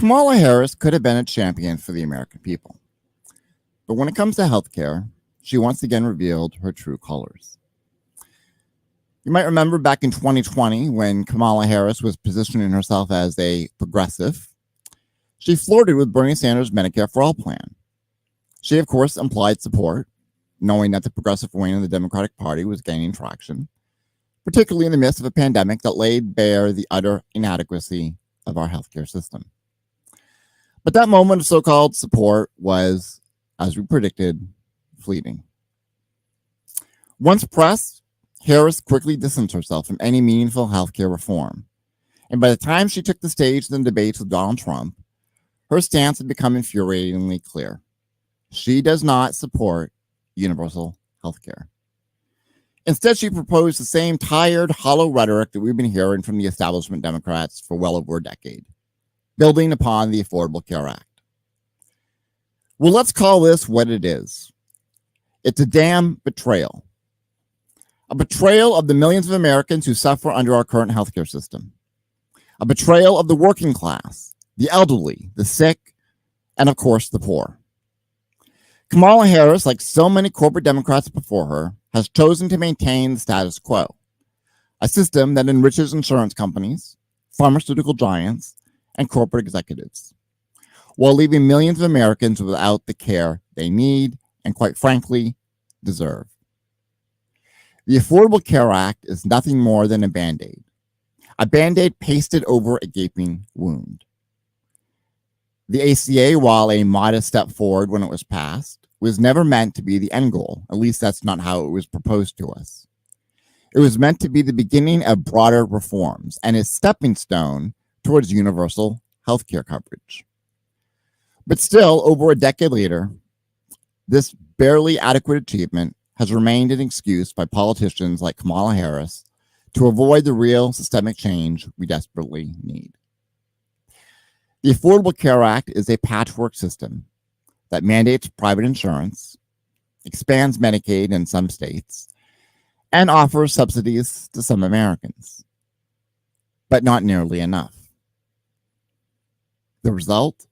Kamala Harris could have been a champion for the American people. But when it comes to healthcare, she once again revealed her true colors. You might remember back in 2020 when Kamala Harris was positioning herself as a progressive, she flirted with Bernie Sanders' Medicare for All plan. She, of course, implied support, knowing that the progressive wing of the Democratic Party was gaining traction, particularly in the midst of a pandemic that laid bare the utter inadequacy of our healthcare system. But that moment of so-called support was, as we predicted, fleeting. Once pressed, Harris quickly distanced herself from any meaningful healthcare reform. And by the time she took the stage in the debates with Donald Trump, her stance had become infuriatingly clear. She does not support universal healthcare. Instead, she proposed the same tired, hollow rhetoric that we've been hearing from the establishment Democrats for well over a decade, building upon the Affordable Care Act. Well, let's call this what it is. It's a damn betrayal. A betrayal of the millions of Americans who suffer under our current healthcare system. A betrayal of the working class, the elderly, the sick, and of course, the poor. Kamala Harris, like so many corporate Democrats before her, has chosen to maintain the status quo, a system that enriches insurance companies, pharmaceutical giants, and corporate executives, while leaving millions of Americans without the care they need and, quite frankly, deserve. The Affordable Care Act is nothing more than a Band-Aid pasted over a gaping wound. The ACA, while a modest step forward when it was passed, was never meant to be the end goal. At least that's not how it was proposed to us. It was meant to be the beginning of broader reforms and a stepping stone towards universal healthcare coverage. But still, over a decade later, this barely adequate achievement has remained an excuse by politicians like Kamala Harris to avoid the real systemic change we desperately need. The Affordable Care Act is a patchwork system that mandates private insurance, expands Medicaid in some states, and offers subsidies to some Americans, but not nearly enough. The result?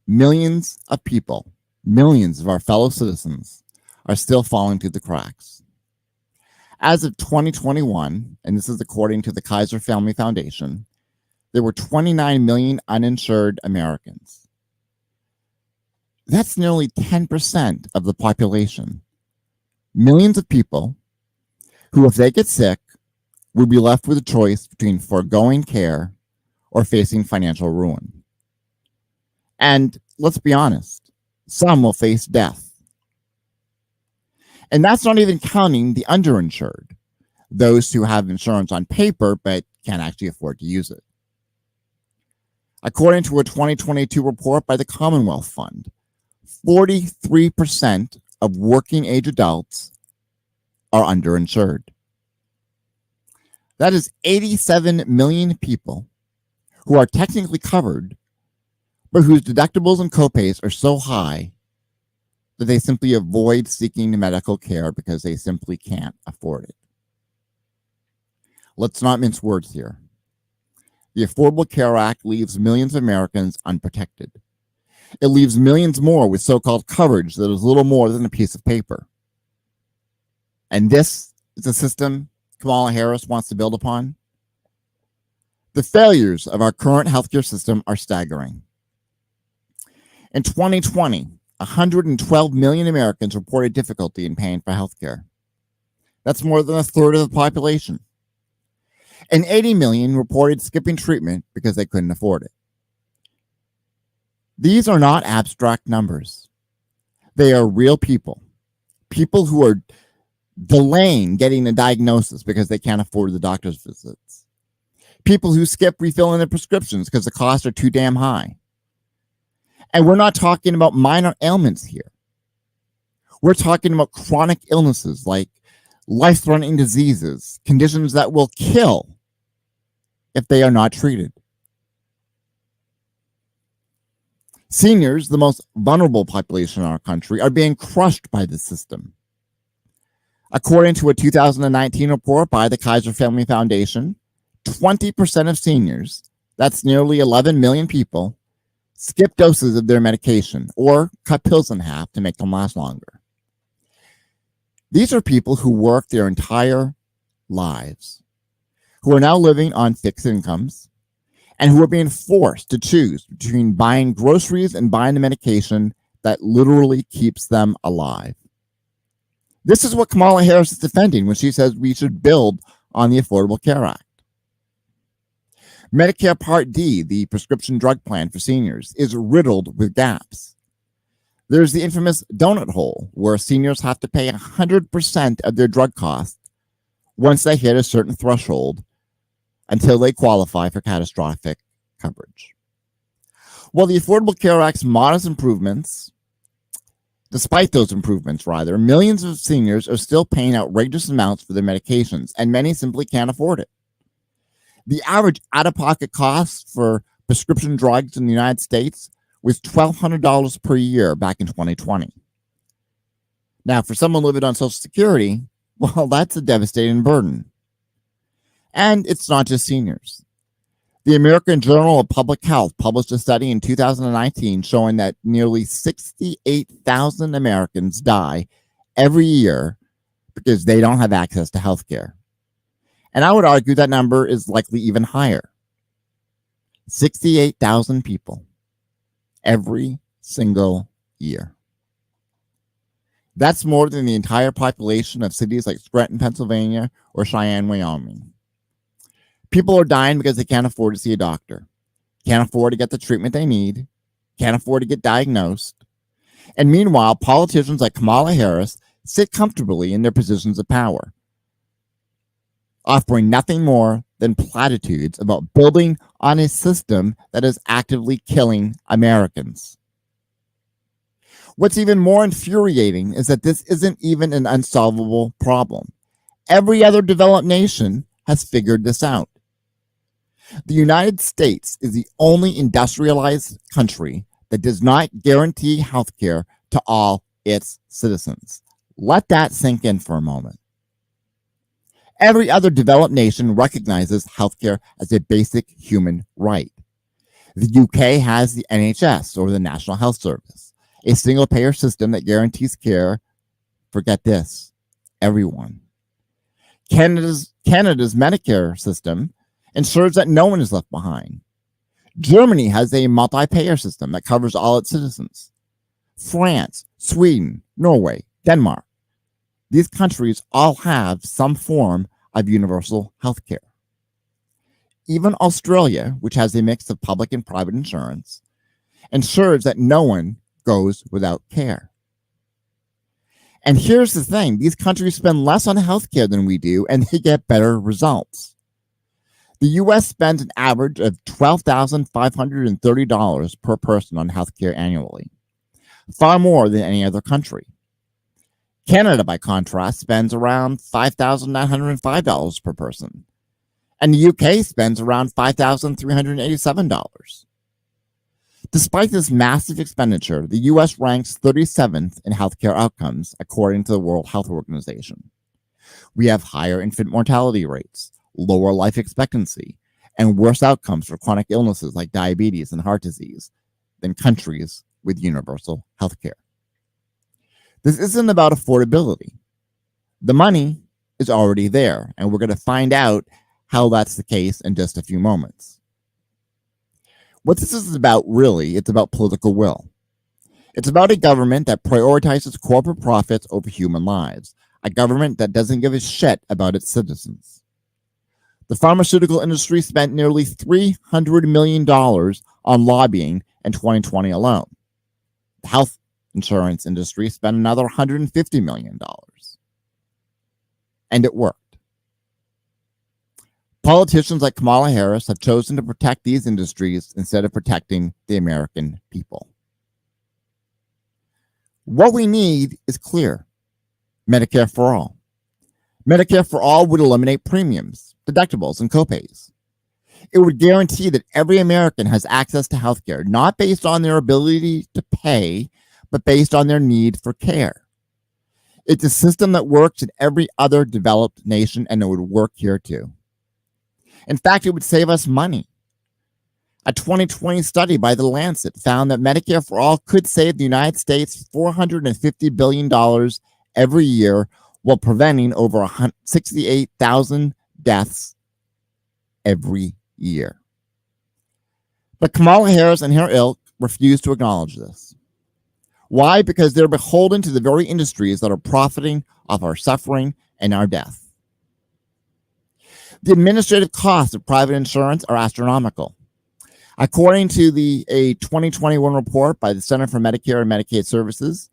Millions of people, millions of our fellow citizens, are still falling through the cracks. As of 2021, and this is according to the Kaiser Family Foundation, there were 29 million uninsured Americans. That's nearly 10% of the population. Millions of people who, if they get sick, would be left with a choice between foregoing care or facing financial ruin. And let's be honest, some will face death. And that's not even counting the underinsured, those who have insurance on paper but can't actually afford to use it. According to a 2022 report by the Commonwealth Fund, 43% of working age adults are underinsured. That is 87 million people who are technically covered, but whose deductibles and copays are so high that they simply avoid seeking medical care because they simply can't afford it. Let's not mince words here. The Affordable Care Act leaves millions of Americans unprotected. It leaves millions more with so-called coverage that is little more than a piece of paper. And this is a system Kamala Harris wants to build upon. The failures of our current healthcare system are staggering. In 2020, 112 million Americans reported difficulty in paying for healthcare. That's more than a third of the population. And 80 million reported skipping treatment because they couldn't afford it. These are not abstract numbers. They are real people. People who are delaying getting a diagnosis because they can't afford the doctor's visits. People who skip refilling their prescriptions because the costs are too damn high. And we're not talking about minor ailments here. We're talking about chronic illnesses like life-threatening diseases, conditions that will kill if they are not treated. Seniors, the most vulnerable population in our country, are being crushed by this system. According to a 2019 report by the Kaiser Family Foundation, 20% of seniors, that's nearly 11 million people, skip doses of their medication, or cut pills in half to make them last longer. These are people who work their entire lives, who are now living on fixed incomes, and who are being forced to choose between buying groceries and buying the medication that literally keeps them alive. This is what Kamala Harris is defending when she says we should build on the Affordable Care Act. Medicare Part D, the prescription drug plan for seniors, is riddled with gaps. There's the infamous donut hole, where seniors have to pay 100% of their drug costs once they hit a certain threshold until they qualify for catastrophic coverage. While the Affordable Care Act's modest improvements, despite those improvements, millions of seniors are still paying outrageous amounts for their medications, and many simply can't afford it. The average out-of-pocket cost for prescription drugs in the United States was $1,200 per year back in 2020. Now, for someone living on Social Security, well, that's a devastating burden. And it's not just seniors. The American Journal of Public Health published a study in 2019 showing that nearly 68,000 Americans die every year because they don't have access to health care. And I would argue that number is likely even higher. 68,000 people every single year. That's more than the entire population of cities like Scranton, Pennsylvania, or Cheyenne, Wyoming. People are dying because they can't afford to see a doctor, can't afford to get the treatment they need, can't afford to get diagnosed. And meanwhile, politicians like Kamala Harris sit comfortably in their positions of power, offering nothing more than platitudes about building on a system that is actively killing Americans. What's even more infuriating is that this isn't even an unsolvable problem. Every other developed nation has figured this out. The United States is the only industrialized country that does not guarantee health care to all its citizens. Let that sink in for a moment. Every other developed nation recognizes healthcare as a basic human right. The UK has the NHS, or the National Health Service, a single-payer system that guarantees care, forget this, everyone. Canada's Medicare system ensures that no one is left behind. Germany has a multi-payer system that covers all its citizens. France, Sweden, Norway, Denmark. These countries all have some form of universal health care. Even Australia, which has a mix of public and private insurance, ensures that no one goes without care. And here's the thing, these countries spend less on healthcare than we do, and they get better results. The U.S. spends an average of $12,530 per person on healthcare annually, far more than any other country. Canada, by contrast, spends around $5,905 per person, and the UK spends around $5,387. Despite this massive expenditure, the U.S. ranks 37th in healthcare outcomes, according to the World Health Organization. We have higher infant mortality rates, lower life expectancy, and worse outcomes for chronic illnesses like diabetes and heart disease than countries with universal healthcare. This isn't about affordability. The money is already there, and we're going to find out how that's the case in just a few moments. What this is about, really, it's about political will. It's about a government that prioritizes corporate profits over human lives, a government that doesn't give a shit about its citizens. The pharmaceutical industry spent nearly $300 million on lobbying in 2020 alone. The health insurance industry spent another $150 million. And it worked. Politicians like Kamala Harris have chosen to protect these industries instead of protecting the American people. What we need is clear. Medicare for all. Medicare for all would eliminate premiums, deductibles, and copays. It would guarantee that every American has access to health care, not based on their ability to pay, but based on their need for care. It's a system that works in every other developed nation, and it would work here too. In fact, it would save us money. A 2020 study by The Lancet found that Medicare for All could save the United States $450 billion every year while preventing over 68,000 deaths every year. But Kamala Harris and her ilk refuse to acknowledge this. Why? Because they're beholden to the very industries that are profiting off our suffering and our death. The administrative costs of private insurance are astronomical. According to a 2021 report by the Center for Medicare and Medicaid Services,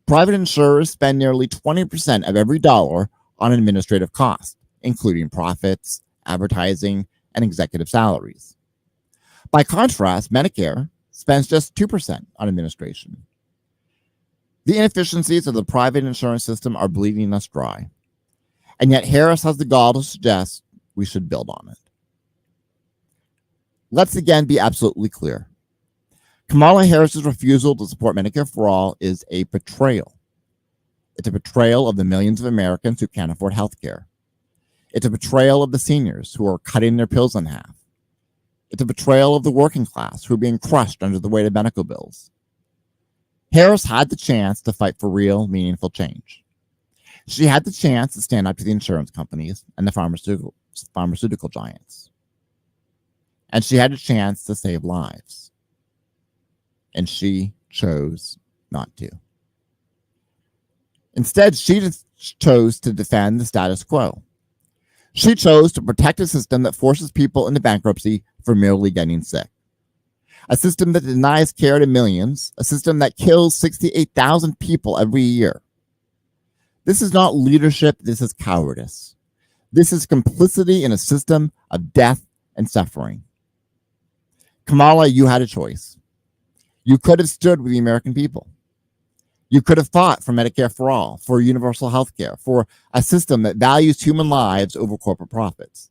private insurers spend nearly 20% of every dollar on administrative costs, including profits, advertising, and executive salaries. By contrast, Medicare spends just 2% on administration. The inefficiencies of the private insurance system are bleeding us dry, and yet Harris has the gall to suggest we should build on it. Let's again be absolutely clear. Kamala Harris's refusal to support Medicare for All is a betrayal. It's a betrayal of the millions of Americans who can't afford health care. It's a betrayal of the seniors who are cutting their pills in half. It's a betrayal of the working class who are being crushed under the weight of medical bills. Harris had the chance to fight for real, meaningful change. She had the chance to stand up to the insurance companies and the pharmaceutical giants. And she had a chance to save lives. And she chose not to. Instead, she chose to defend the status quo. She chose to protect a system that forces people into bankruptcy for merely getting sick. A system that denies care to millions, a system that kills 68,000 people every year. This is not leadership, this is cowardice. This is complicity in a system of death and suffering. Kamala, you had a choice. You could have stood with the American people. You could have fought for Medicare for All, for universal health care, for a system that values human lives over corporate profits.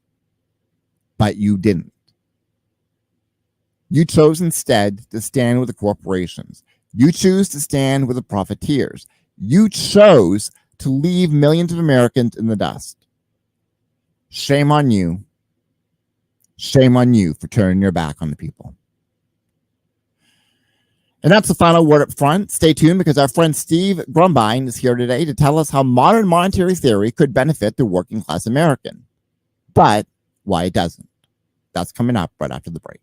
But you didn't. You chose instead to stand with the corporations. You choose to stand with the profiteers. You chose to leave millions of Americans in the dust. Shame on you. Shame on you for turning your back on the people. And that's the final word up front. Stay tuned because our friend Steve Grumbine is here today to tell us how modern monetary theory could benefit the working class American, but why it doesn't. That's coming up right after the break.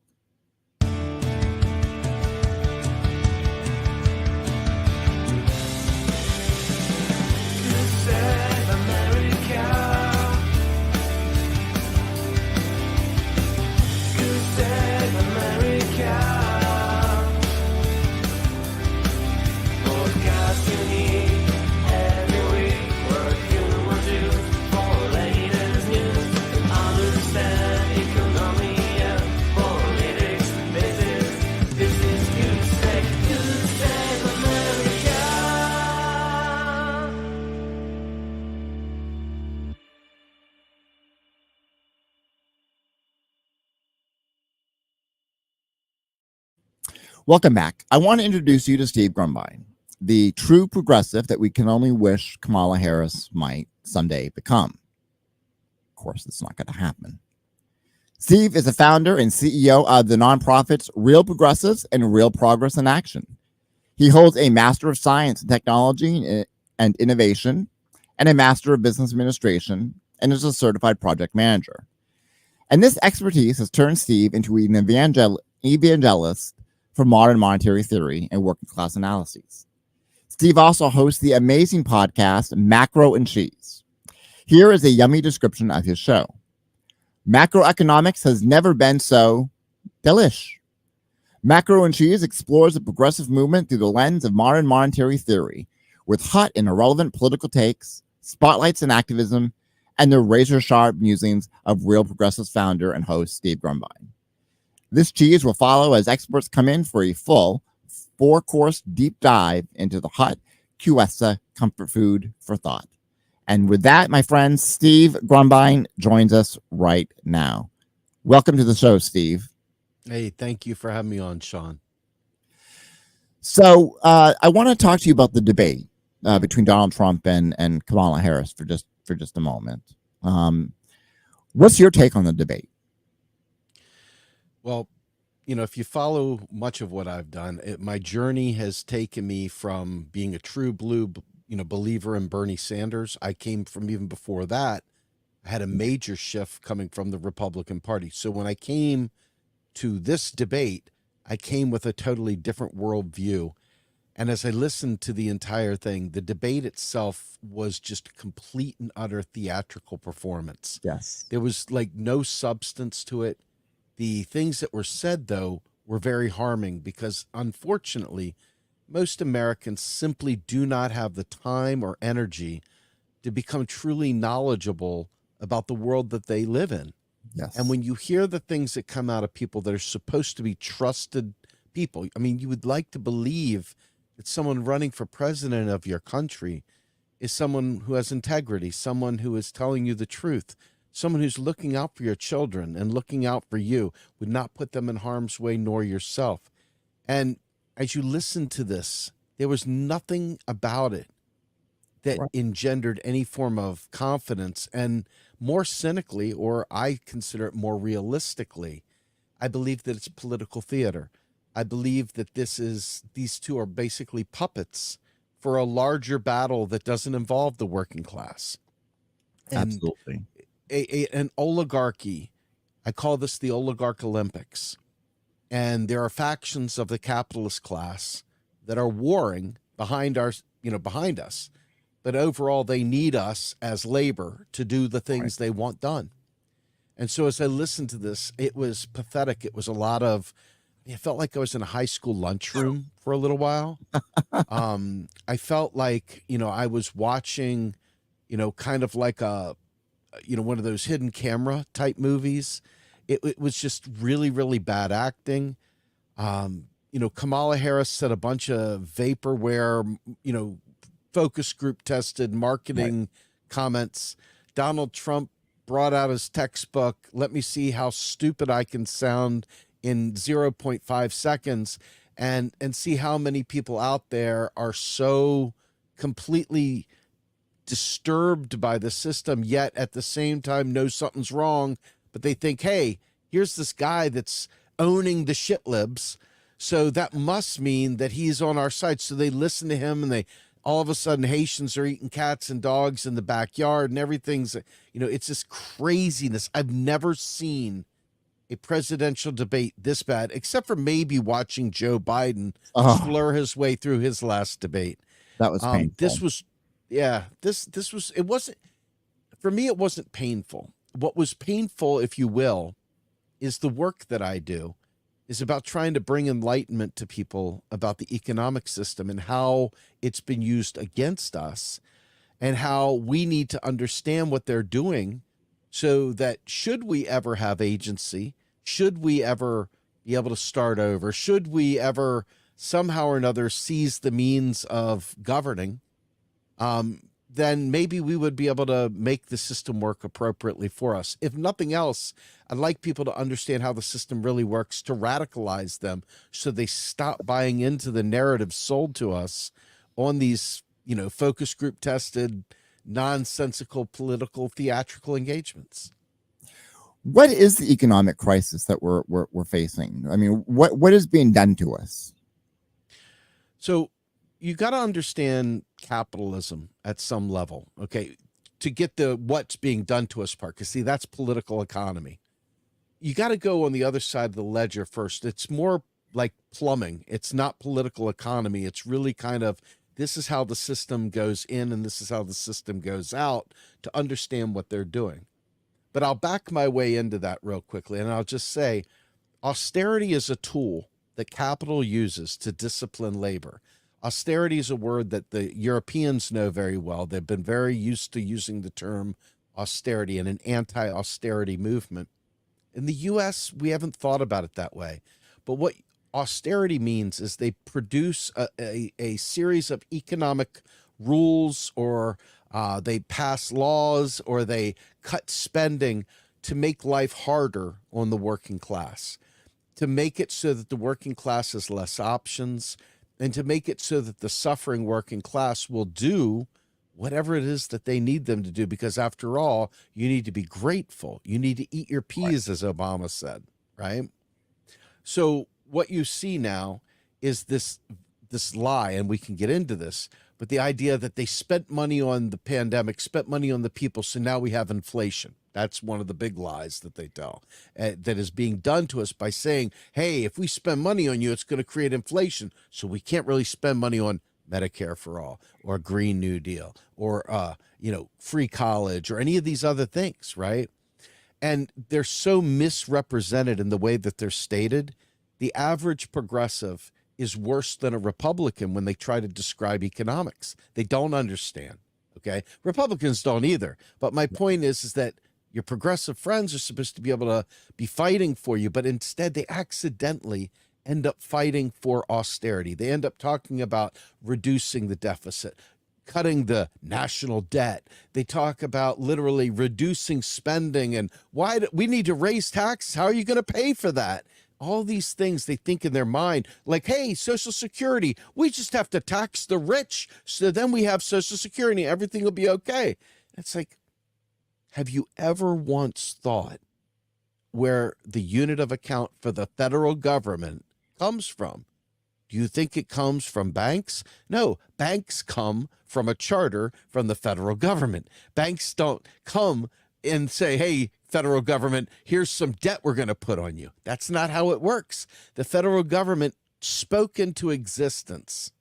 Welcome back. I want to introduce you to Steve Grumbine, the true progressive that we can only wish Kamala Harris might someday become. Of course, it's not going to happen. Steve is a founder and CEO of the nonprofits Real Progressives and Real Progress in Action. He holds a Master of Science in Technology and Innovation and a Master of Business Administration and is a certified project manager. And this expertise has turned Steve into an evangelist for modern monetary theory and working class analyses. Steve also hosts the amazing podcast Macro and Cheese. Here is a yummy description of his show. Macroeconomics has never been so delish. Macro and Cheese explores the progressive movement through the lens of modern monetary theory, with hot and irrelevant political takes, spotlights and activism, and the razor-sharp musings of Real Progressives founder and host Steve Grumbine. This cheese will follow as experts come in for a full 4-course deep dive into the hot QSA comfort food for thought. And with that, my friends, Steve Grumbine joins us right now. Welcome to the show, Steve. Hey, thank you for having me on, Sean. So I want to talk to you about the debate between Donald Trump and Kamala Harris for just a moment. What's your take on the debate? Well, if you follow much of what I've done, my journey has taken me from being a true blue, believer in Bernie Sanders. I came from even before that. I had a major shift coming from the Republican Party. So when I came to this debate, I came with a totally different worldview. And as I listened to the entire thing, the debate itself was just complete and utter theatrical performance. Yes. There was like no substance to it. The things that were said, though, were very harming because unfortunately, most Americans simply do not have the time or energy to become truly knowledgeable about the world that they live in. Yes. And when you hear the things that come out of people that are supposed to be trusted people, I mean, you would like to believe that someone running for president of your country is someone who has integrity, someone who is telling you the truth, someone who's looking out for your children and looking out for you, would not put them in harm's way nor yourself. And as you listen to this, there was nothing about it that Right. engendered any form of confidence. And more cynically, or I consider it more realistically, I believe that it's political theater. I believe that these two are basically puppets for a larger battle that doesn't involve the working class. And Absolutely. an oligarchy, I call this the oligarch Olympics. And there are factions of the capitalist class that are warring behind us. But overall, they need us as labor to do the things they want done. And so as I listened to this, it was pathetic. It was a lot of, it felt like I was in a high school lunchroom for a little while. I felt like, I was watching, kind of like one of those hidden camera type movies. It was just really, really bad acting. Kamala Harris said a bunch of vaporware, focus group tested marketing comments. Donald Trump brought out his textbook. Let me see how stupid I can sound in 0.5 seconds and see how many people out there are so completely disturbed by the system, yet at the same time know something's wrong, but they think, hey, here's this guy that's owning the shit libs, so that must mean that he's on our side. So they listen to him, and they all of a sudden Haitians are eating cats and dogs in the backyard, and everything's, it's this craziness. I've never seen a presidential debate this bad, except for maybe watching Joe Biden slur his way through his last debate. That was painful. This was it wasn't, for me, it wasn't painful. What was painful, if you will, is the work that I do is about trying to bring enlightenment to people about the economic system and how it's been used against us and how we need to understand what they're doing so that should we ever have agency, should we ever be able to start over, should we ever somehow or another seize the means of governing, then maybe we would be able to make the system work appropriately for us. If nothing else, I'd like people to understand how the system really works, to radicalize them so they stop buying into the narrative sold to us on these, focus group tested, nonsensical, political, theatrical engagements. What is the economic crisis that we're facing? I mean, what is being done to us? So you got to understand capitalism at some level, okay, to get the what's being done to us part. Because see, that's political economy. You got to go on the other side of the ledger first. It's more like plumbing. It's not political economy. It's really kind of, this is how the system goes in and this is how the system goes out, to understand what they're doing. But I'll back my way into that real quickly. And I'll just say austerity is a tool that capital uses to discipline labor. Austerity is a word that the Europeans know very well. They've been very used to using the term austerity in an anti-austerity movement. In the U.S., we haven't thought about it that way. But what austerity means is they produce a series of economic rules, or they pass laws, or they cut spending to make life harder on the working class, to make it so that the working class has less options, and to make it so that the suffering working class will do whatever it is that they need them to do. Because after all, you need to be grateful. You need to eat your peas, as Obama said, right? So what you see now is this lie, and we can get into this, but the idea that they spent money on the pandemic, spent money on the people, so now we have inflation. That's one of the big lies that they tell, that is being done to us by saying, hey, if we spend money on you, it's going to create inflation. So we can't really spend money on Medicare for all or Green New Deal or, free college or any of these other things, right? And they're so misrepresented in the way that they're stated. The average progressive is worse than a Republican when they try to describe economics. They don't understand, okay? Republicans don't either. But my point is that your progressive friends are supposed to be able to be fighting for you, but instead they accidentally end up fighting for austerity. They end up talking about reducing the deficit, cutting the national debt. They talk about literally reducing spending and why we need to raise taxes. How are you going to pay for that? All these things they think in their mind, like, hey, Social Security, we just have to tax the rich, so then we have Social Security, everything will be okay. It's like, have you ever once thought where the unit of account for the federal government comes from? Do you think it comes from banks? No, banks come from a charter from the federal government. Banks don't come and say, hey, federal government, here's some debt we're going to put on you. That's not how it works. The federal government spoke into existence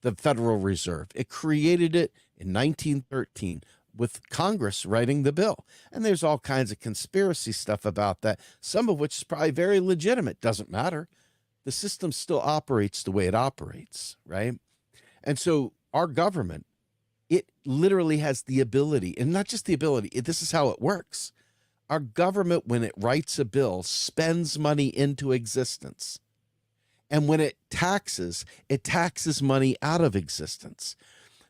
the Federal Reserve. It created it in 1913 with Congress writing the bill. And there's all kinds of conspiracy stuff about that, some of which is probably very legitimate. Doesn't matter. The system still operates the way it operates, right? And so our government, it literally has the ability, and not just the ability, this is how it works. Our government, when it writes a bill, spends money into existence. And when it taxes money out of existence.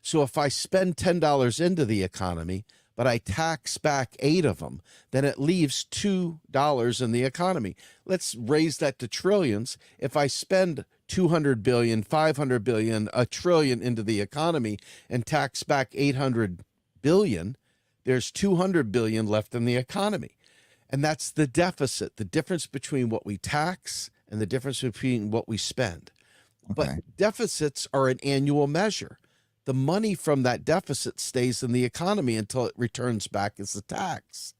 So if I spend $10 into the economy, but I tax back 8 of them, then it leaves $2 in the economy. Let's raise that to trillions. If I spend 200 billion, 500 billion, a trillion into the economy and tax back 800 billion, there's 200 billion left in the economy. And that's the deficit, the difference between what we tax and the difference between what we spend. Okay. But deficits are an annual measure. The money from that deficit stays in the economy until it returns back as a tax.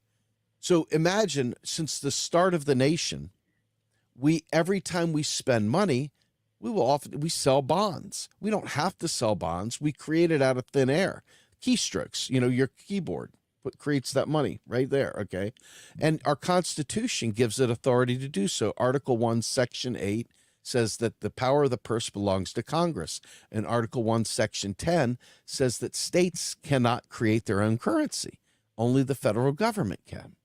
So imagine, since the start of the nation, every time we spend money, we sell bonds. We don't have to sell bonds. We create it out of thin air. Keystrokes, your keyboard creates that money right there, okay? And our Constitution gives it authority to do so. Article 1, Section 8 says that the power of the purse belongs to Congress. And Article 1, Section 10 says that states cannot create their own currency. Only the federal government can.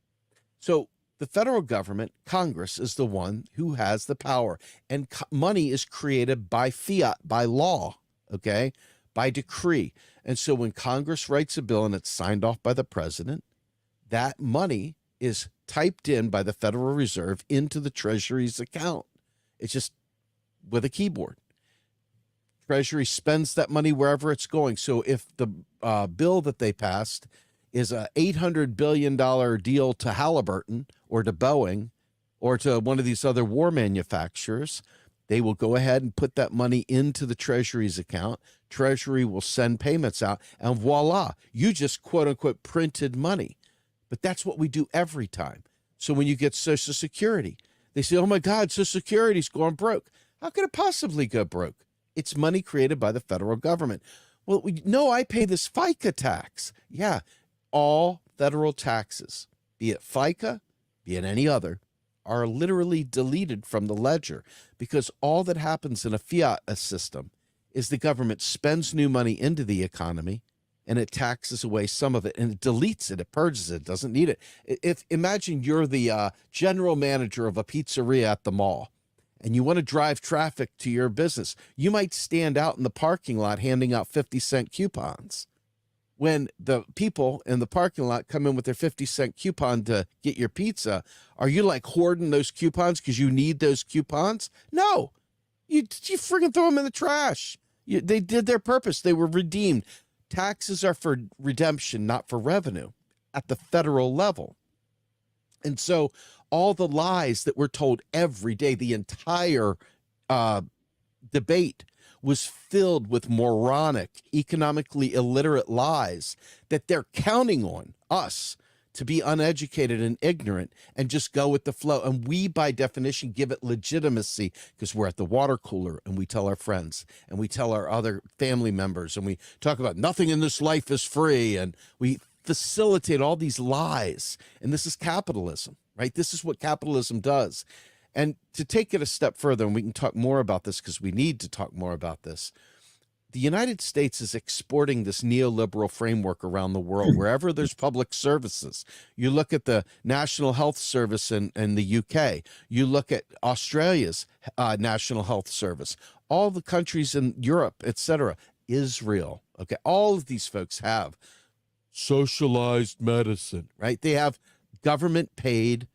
So the federal government, Congress, is the one who has the power. And money is created by fiat, by law, okay? By decree. And so when Congress writes a bill and it's signed off by the president, that money is typed in by the Federal Reserve into the Treasury's account. It's just with a keyboard. Treasury spends that money wherever it's going. So if the bill that they passed is a $800 billion deal to Halliburton or to Boeing or to one of these other war manufacturers, they will go ahead and put that money into the Treasury's account. Treasury will send payments out, and voila, you just quote unquote printed money. But that's what we do every time. So when you get Social Security, they say, oh my God, Social Security's going broke. How could it possibly go broke? It's money created by the federal government. Well, no, I pay this FICA tax. Yeah, all federal taxes, be it FICA, be it any other, are literally deleted from the ledger, because all that happens in a fiat system is the government spends new money into the economy and it taxes away some of it and it deletes it, it purges it, doesn't need it. Imagine you're the general manager of a pizzeria at the mall and you want to drive traffic to your business. You might stand out in the parking lot handing out 50-cent coupons. When the people in the parking lot come in with their 50-cent coupon to get your pizza, are you like hoarding those coupons because you need those coupons? No, you freaking throw them in the trash. They did their purpose. They were redeemed. Taxes are for redemption, not for revenue at the federal level. And so all the lies that we're told every day. The entire debate was filled with moronic, economically illiterate lies that they're counting on us to be uneducated and ignorant and just go with the flow. And we, by definition, give it legitimacy because we're at the water cooler and we tell our friends and we tell our other family members and we talk about nothing in this life is free, and we facilitate all these lies. And this is capitalism, right? This is what capitalism does. And to take it a step further, and we can talk more about this because we need to talk more about this, the United States is exporting this neoliberal framework around the world, wherever there's public services. You look at the National Health Service in the UK. You look at Australia's National Health Service. All the countries in Europe, etc. Israel, okay? All of these folks have socialized medicine, right? They have government-paid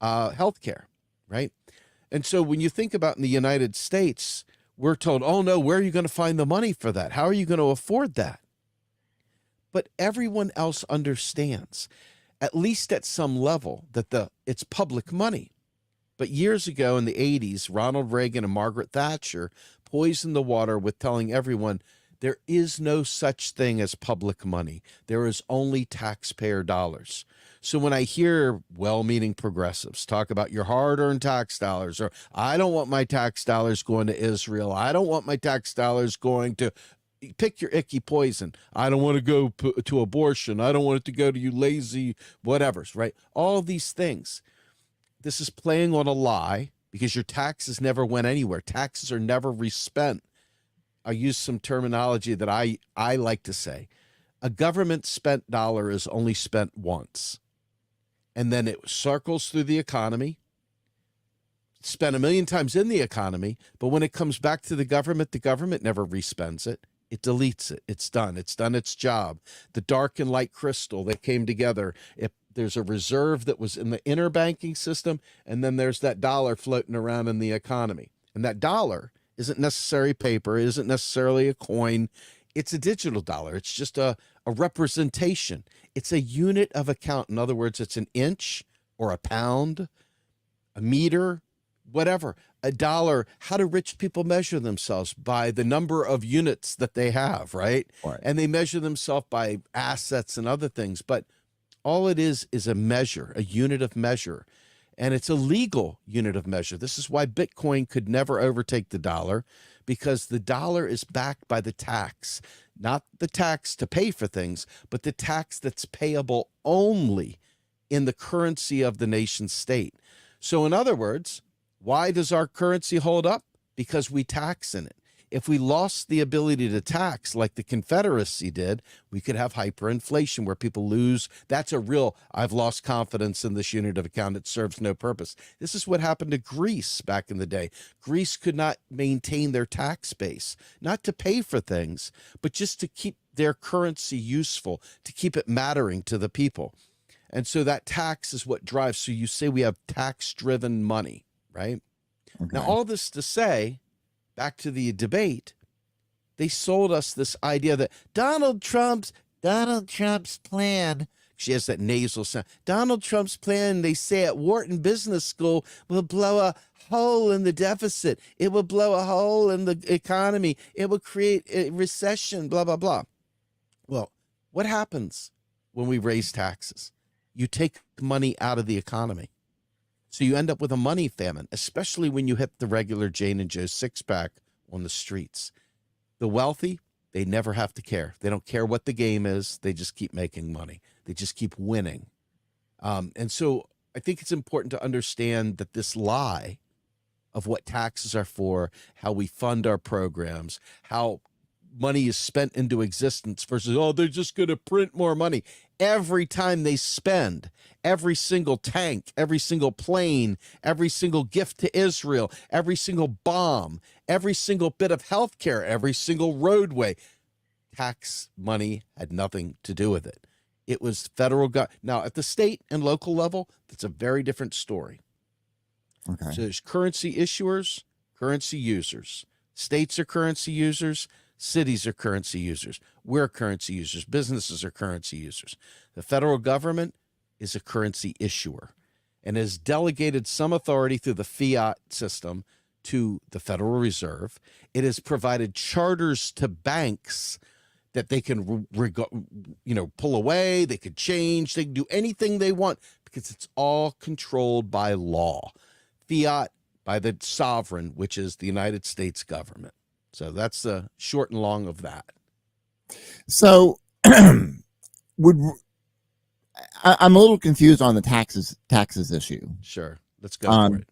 health care, right? And so when you think about in the United States, we're told, oh no, where are you going to find the money for that? How are you going to afford that? But everyone else understands, at least at some level, that it's public money. But years ago in the 80s, Ronald Reagan and Margaret Thatcher poisoned the water with telling everyone there is no such thing as public money. There is only taxpayer dollars. So when I hear well-meaning progressives talk about your hard-earned tax dollars, or I don't want my tax dollars going to Israel, I don't want my tax dollars going to, pick your icky poison. I don't want to go to abortion. I don't want it to go to you lazy whatevers, right? All of these things. This is playing on a lie because your taxes never went anywhere. Taxes are never respent. I'll use some terminology that I like to say. A government spent dollar is only spent once. And then it circles through the economy, spent a million times in the economy, but when it comes back to the government never respends it. It deletes it. It's done. It's done its job. The dark and light crystal that came together, there's a reserve that was in the inner banking system, and then there's that dollar floating around in the economy. And that dollar isn't necessarily paper, isn't necessarily a coin. It's a digital dollar. It's just a representation. It's a unit of account. In other words, it's an inch or a pound, a meter, whatever. A dollar. How do rich people measure themselves? By the number of units that they have, right? And they measure themselves by assets and other things. But all it is a measure, a unit of measure. And it's a legal unit of measure. This is why Bitcoin could never overtake the dollar, because the dollar is backed by the tax, not the tax to pay for things, but the tax that's payable only in the currency of the nation state. So in other words, why does our currency hold up? Because we tax in it. If we lost the ability to tax like the Confederacy did, we could have hyperinflation where people lose. That's a real, I've lost confidence in this unit of account. It serves no purpose. This is what happened to Greece back in the day. Greece could not maintain their tax base, not to pay for things, but just to keep their currency useful, to keep it mattering to the people. And so that tax is what drives. So you say we have tax-driven money, right? Okay. Now, all this to say, back to the debate, they sold us this idea that Donald Trump's plan, she has that nasal sound, Donald Trump's plan, they say at Wharton Business School, will blow a hole in the deficit. It will blow a hole in the economy. It will create a recession, blah, blah, blah. Well, what happens when we raise taxes? You take money out of the economy. So you end up with a money famine, especially when you hit the regular Jane and Joe six-pack on the streets. The wealthy, they never have to care. They don't care what the game is. They just keep making money. They just keep winning. And so I think it's important to understand that this lie of what taxes are for, how we fund our programs, how money is spent into existence versus, oh, they're just going to print more money. Every time they spend, every single tank, every single plane, every single gift to Israel, every single bomb, every single bit of healthcare, every single roadway, tax money had nothing to do with it. It was federal government. Now, at the state and local level, that's a very different story. Okay. So there's currency issuers, currency users. States are currency users. Cities are currency users. We're currency users. Businesses are currency users. The federal government is a currency issuer. and has delegated some authority through the fiat system to the Federal Reserve. It has provided charters to banks that they can, pull away, they could change, they can do anything they want because it's all controlled by law. Fiat by the sovereign, which is the United States government. So that's the short and long of that. So I'm a little confused on the taxes issue. Sure. Let's go for it.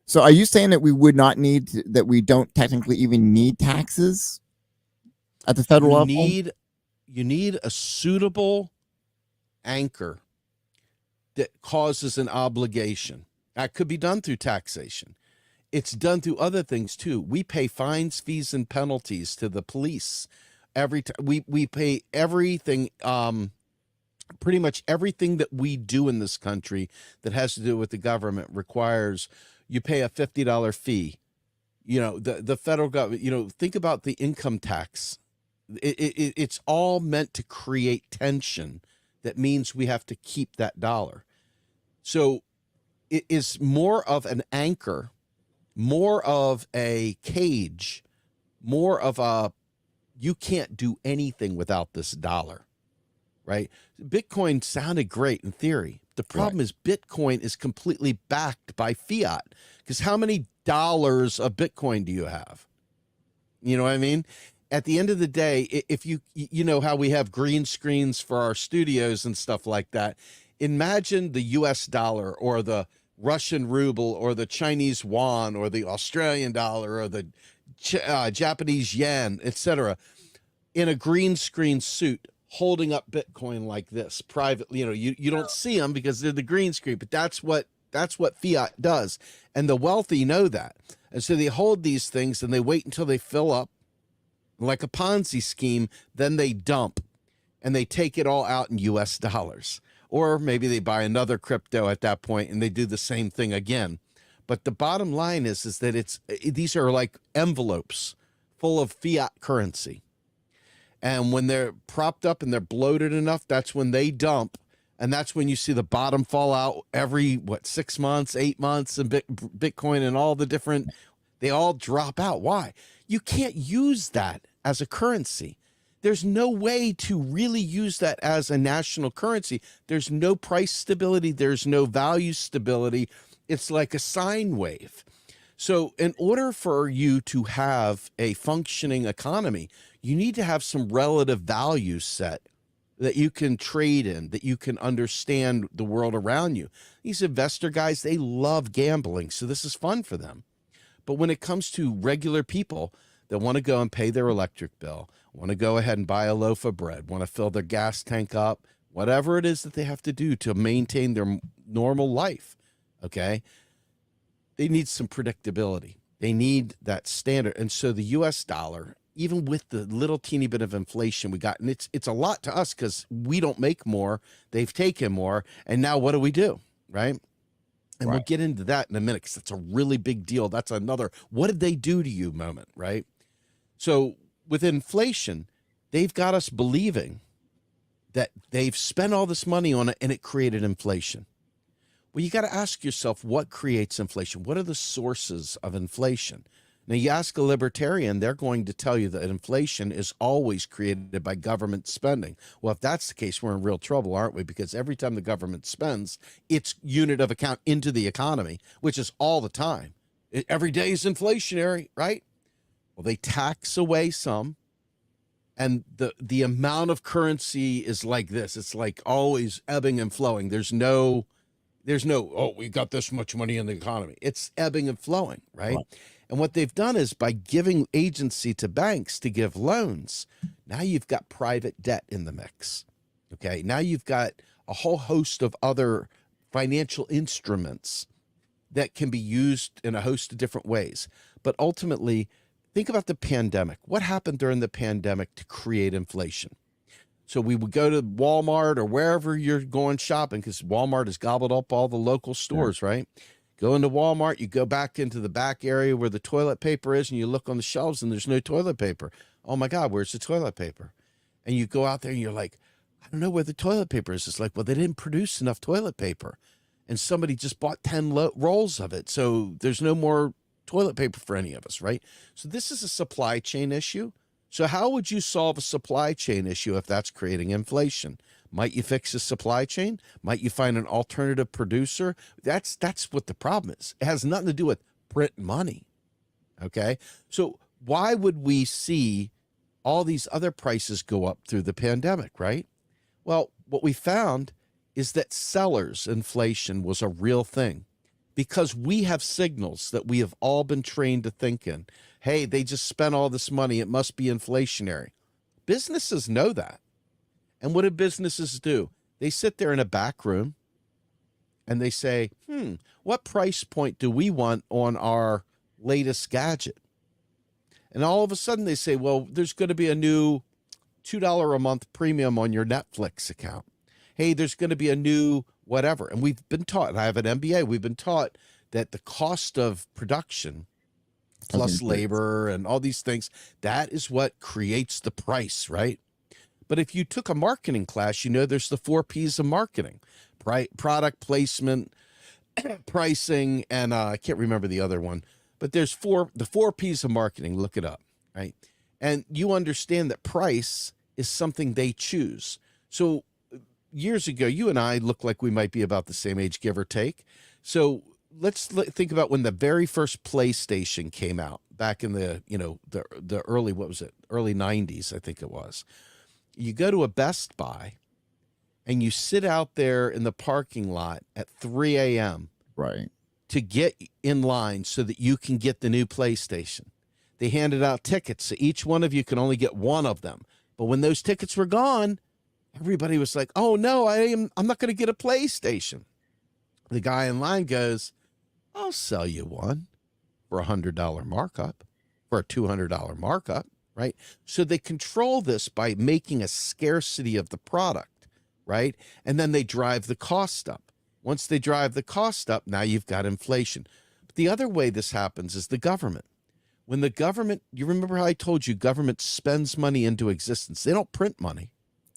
So are you saying that we would not need that we don't technically even need taxes at the federal level? You need a suitable anchor that causes an obligation. That could be done through taxation. It's done through other things too. We pay fines, fees, and penalties to the police every time. We pay everything. Pretty much everything that we do in this country that has to do with the government requires you pay a $50 fee. The federal government. Think about the income tax. It's all meant to create tension. That means we have to keep that dollar. So it is more of an anchor, more of a cage, more of a, you can't do anything without this dollar, right? Bitcoin sounded great in theory. The problem is Bitcoin is completely backed by fiat, because how many dollars of Bitcoin do you have? You know what I mean? At the end of the day, if you know how we have green screens for our studios and stuff like that, imagine the US dollar or the Russian ruble or the Chinese yuan or the Australian dollar or the Japanese yen, etc., in a green screen suit holding up Bitcoin like this privately. You don't see them because they're the green screen, but that's what fiat does. And the wealthy know that. And so they hold these things and they wait until they fill up like a Ponzi scheme. Then they dump and they take it all out in US dollars. Or maybe they buy another crypto at that point and they do the same thing again. But the bottom line is that these are like envelopes full of fiat currency. And when they're propped up and they're bloated enough, that's when they dump. And that's when you see the bottom fall out every, 6 months, 8 months, and Bitcoin and all the different, they all drop out. Why? You can't use that as a currency. There's no way to really use that as a national currency. There's no price stability. There's no value stability. It's like a sine wave. So in order for you to have a functioning economy, you need to have some relative value set that you can trade in, that you can understand the world around you. These investor guys, they love gambling, so this is fun for them. But when it comes to regular people that want to go and pay their electric bill, want to go ahead and buy a loaf of bread, want to fill their gas tank up, whatever it is that they have to do to maintain their normal life, okay, they need some predictability. They need that standard. And so the US dollar, even with the little teeny bit of inflation we got, and it's a lot to us because we don't make more, they've taken more, and now what do? Right? And we'll get into that in a minute because that's a really big deal. That's another, what did they do to you moment, right? So with inflation, they've got us believing that they've spent all this money on it and it created inflation. Well, you got to ask yourself, what creates inflation? What are the sources of inflation? Now, you ask a libertarian, they're going to tell you that inflation is always created by government spending. Well, if that's the case, we're in real trouble, aren't we? Because every time the government spends its unit of account into the economy, which is all the time, every day is inflationary, right? Well, they tax away some, and the amount of currency is like this. It's like always ebbing and flowing. There's no, oh, we got this much money in the economy. It's ebbing and flowing, right? And what they've done is by giving agency to banks to give loans, now you've got private debt in the mix. Okay. Now you've got a whole host of other financial instruments that can be used in a host of different ways. But ultimately, think about the pandemic. What happened during the pandemic to create inflation? So we would go to Walmart or wherever you're going shopping, because Walmart has gobbled up all the local stores, right? Go into Walmart, you go back into the back area where the toilet paper is, and you look on the shelves and there's no toilet paper. Oh my God, where's the toilet paper? And you go out there and you're like, I don't know where the toilet paper is. It's like, well, they didn't produce enough toilet paper. and somebody just bought 10 rolls of it. So there's no more toilet paper for any of us, right? So this is a supply chain issue. So how would you solve a supply chain issue if that's creating inflation? Might you fix the supply chain? Might you find an alternative producer? That's what the problem is. It has nothing to do with print money. Okay? So why would we see all these other prices go up through the pandemic, right? Well, what we found is that sellers inflation was a real thing because we have signals that we have all been trained to think in. Hey, they just spent all this money. It must be inflationary. Businesses know that. And what do businesses do? They sit there in a back room and they say, what price point do we want on our latest gadget? And all of a sudden they say, well, there's going to be a new $2 a month premium on your Netflix account. Hey, there's going to be a new whatever. And we've been taught, and I have an MBA, we've been taught that the cost of production plus labor and all these things, that is what creates the price, right? But if you took a marketing class, you know there's the 4 P's of marketing: product placement, pricing, and I can't remember the other one. But there's the 4 P's of marketing. Look it up, right? And you understand that price is something they choose. So years ago, you and I look like we might be about the same age, give or take. So let's think about when the very first PlayStation came out back in the early, early 90s, I think it was. You go to a Best Buy and you sit out there in the parking lot at 3 a.m. Right. to get in line so that you can get the new PlayStation. They handed out tickets, so each one of you can only get one of them. But when those tickets were gone, everybody was like, oh no, I'm not going to get a PlayStation. The guy in line goes, I'll sell you one for $100 markup, for a $200 markup, right? So they control this by making a scarcity of the product, right? And then they drive the cost up. Once they drive the cost up, now you've got inflation. But the other way this happens is the government. When the government, you remember how I told you government spends money into existence. They don't print money.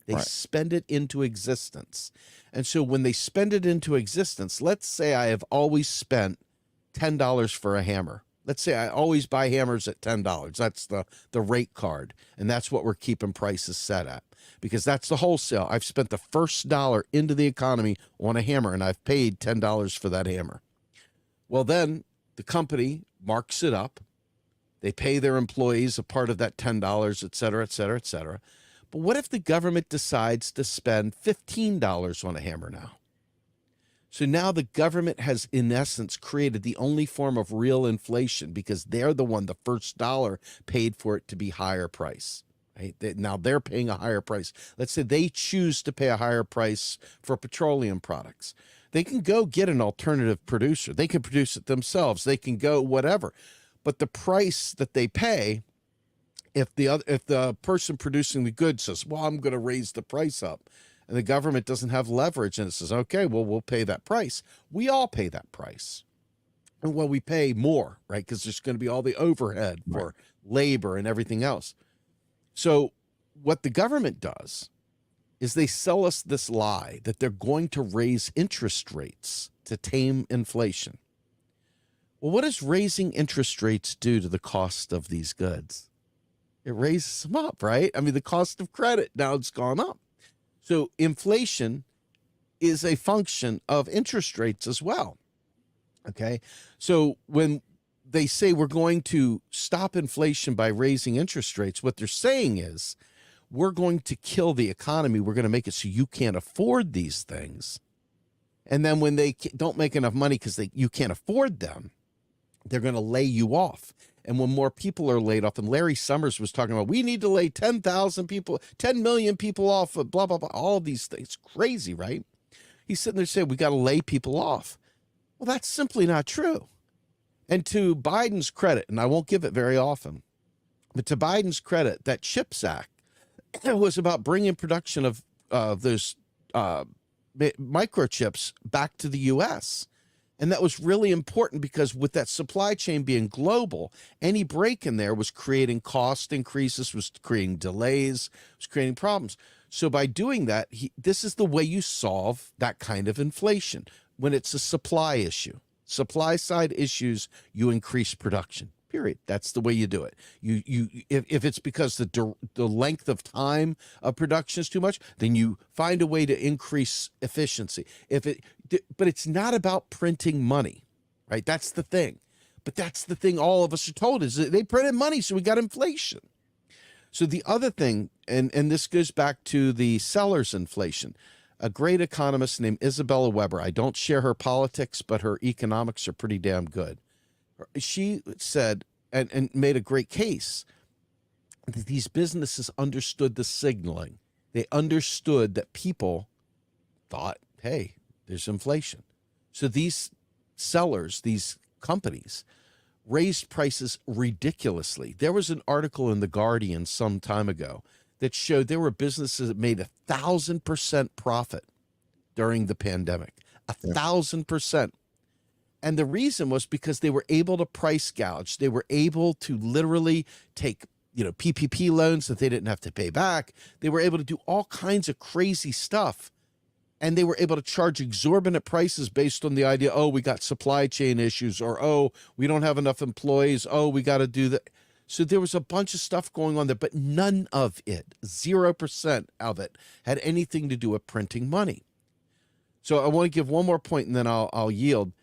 They spend it into existence. And so when they spend it into existence, let's say I have always spent $10 for a hammer. Let's say I always buy hammers at $10. That's the rate card. And that's what we're keeping prices set at, because that's the wholesale. I've spent the first dollar into the economy on a hammer, and I've paid $10 for that hammer. Well, then the company marks it up. They pay their employees a part of that $10, et cetera, et cetera, et cetera. But what if the government decides to spend $15 on a hammer now? So now the government has, in essence, created the only form of real inflation, because they're the one, the first dollar paid for it to be higher price. Right? Now they're paying a higher price. Let's say they choose to pay a higher price for petroleum products. They can go get an alternative producer. They can produce it themselves. They can go whatever. But the price that they pay, if the person producing the goods says, well, I'm going to raise the price up, and the government doesn't have leverage and it says, okay, well, we'll pay that price. We all pay that price. And well, we pay more, right? Because there's going to be all the overhead for labor and everything else. So what the government does is they sell us this lie that they're going to raise interest rates to tame inflation. Well, what does raising interest rates do to the cost of these goods? It raises them up, right? I mean, the cost of credit, now it's gone up. So inflation is a function of interest rates as well. Okay. So when they say we're going to stop inflation by raising interest rates, what they're saying is we're going to kill the economy. We're going to make it so you can't afford these things. And then when they don't make enough money because you can't afford them, they're going to lay you off. And when more people are laid off, and Larry Summers was talking about, we need to lay 10,000 people, 10 million people off, blah, blah, blah, all these things. Crazy, right? He's sitting there saying, we got to lay people off. Well, that's simply not true. And to Biden's credit, and I won't give it very often, but to Biden's credit, that CHIPS Act was about bringing production of those microchips back to the U.S., and that was really important because with that supply chain being global, any break in there was creating cost increases, was creating delays, was creating problems. So by doing that, this is the way you solve that kind of inflation. when it's a supply issue. Supply side issues, you increase production. Period. That's the way you do it. If it's because the length of time of production is too much, then you find a way to increase efficiency. But it's not about printing money, right? That's the thing. But that's the thing all of us are told is that they printed money, so we got inflation. So the other thing, and this goes back to the seller's inflation. A great economist named Isabella Weber, I don't share her politics, but her economics are pretty damn good. She said, and made a great case, that these businesses understood the signaling. They understood that people thought, hey, there's inflation. So these sellers, these companies, raised prices ridiculously. There was an article in The Guardian some time ago that showed there were businesses that made 1,000% profit during the pandemic. 1,000%. And the reason was because they were able to price gouge. They were able to literally take, PPP loans that they didn't have to pay back. They were able to do all kinds of crazy stuff. And they were able to charge exorbitant prices based on the idea, oh, we got supply chain issues, or, oh, we don't have enough employees. Oh, we got to do that. So there was a bunch of stuff going on there, but none of it, 0% of it, had anything to do with printing money. So I want to give one more point and then I'll yield.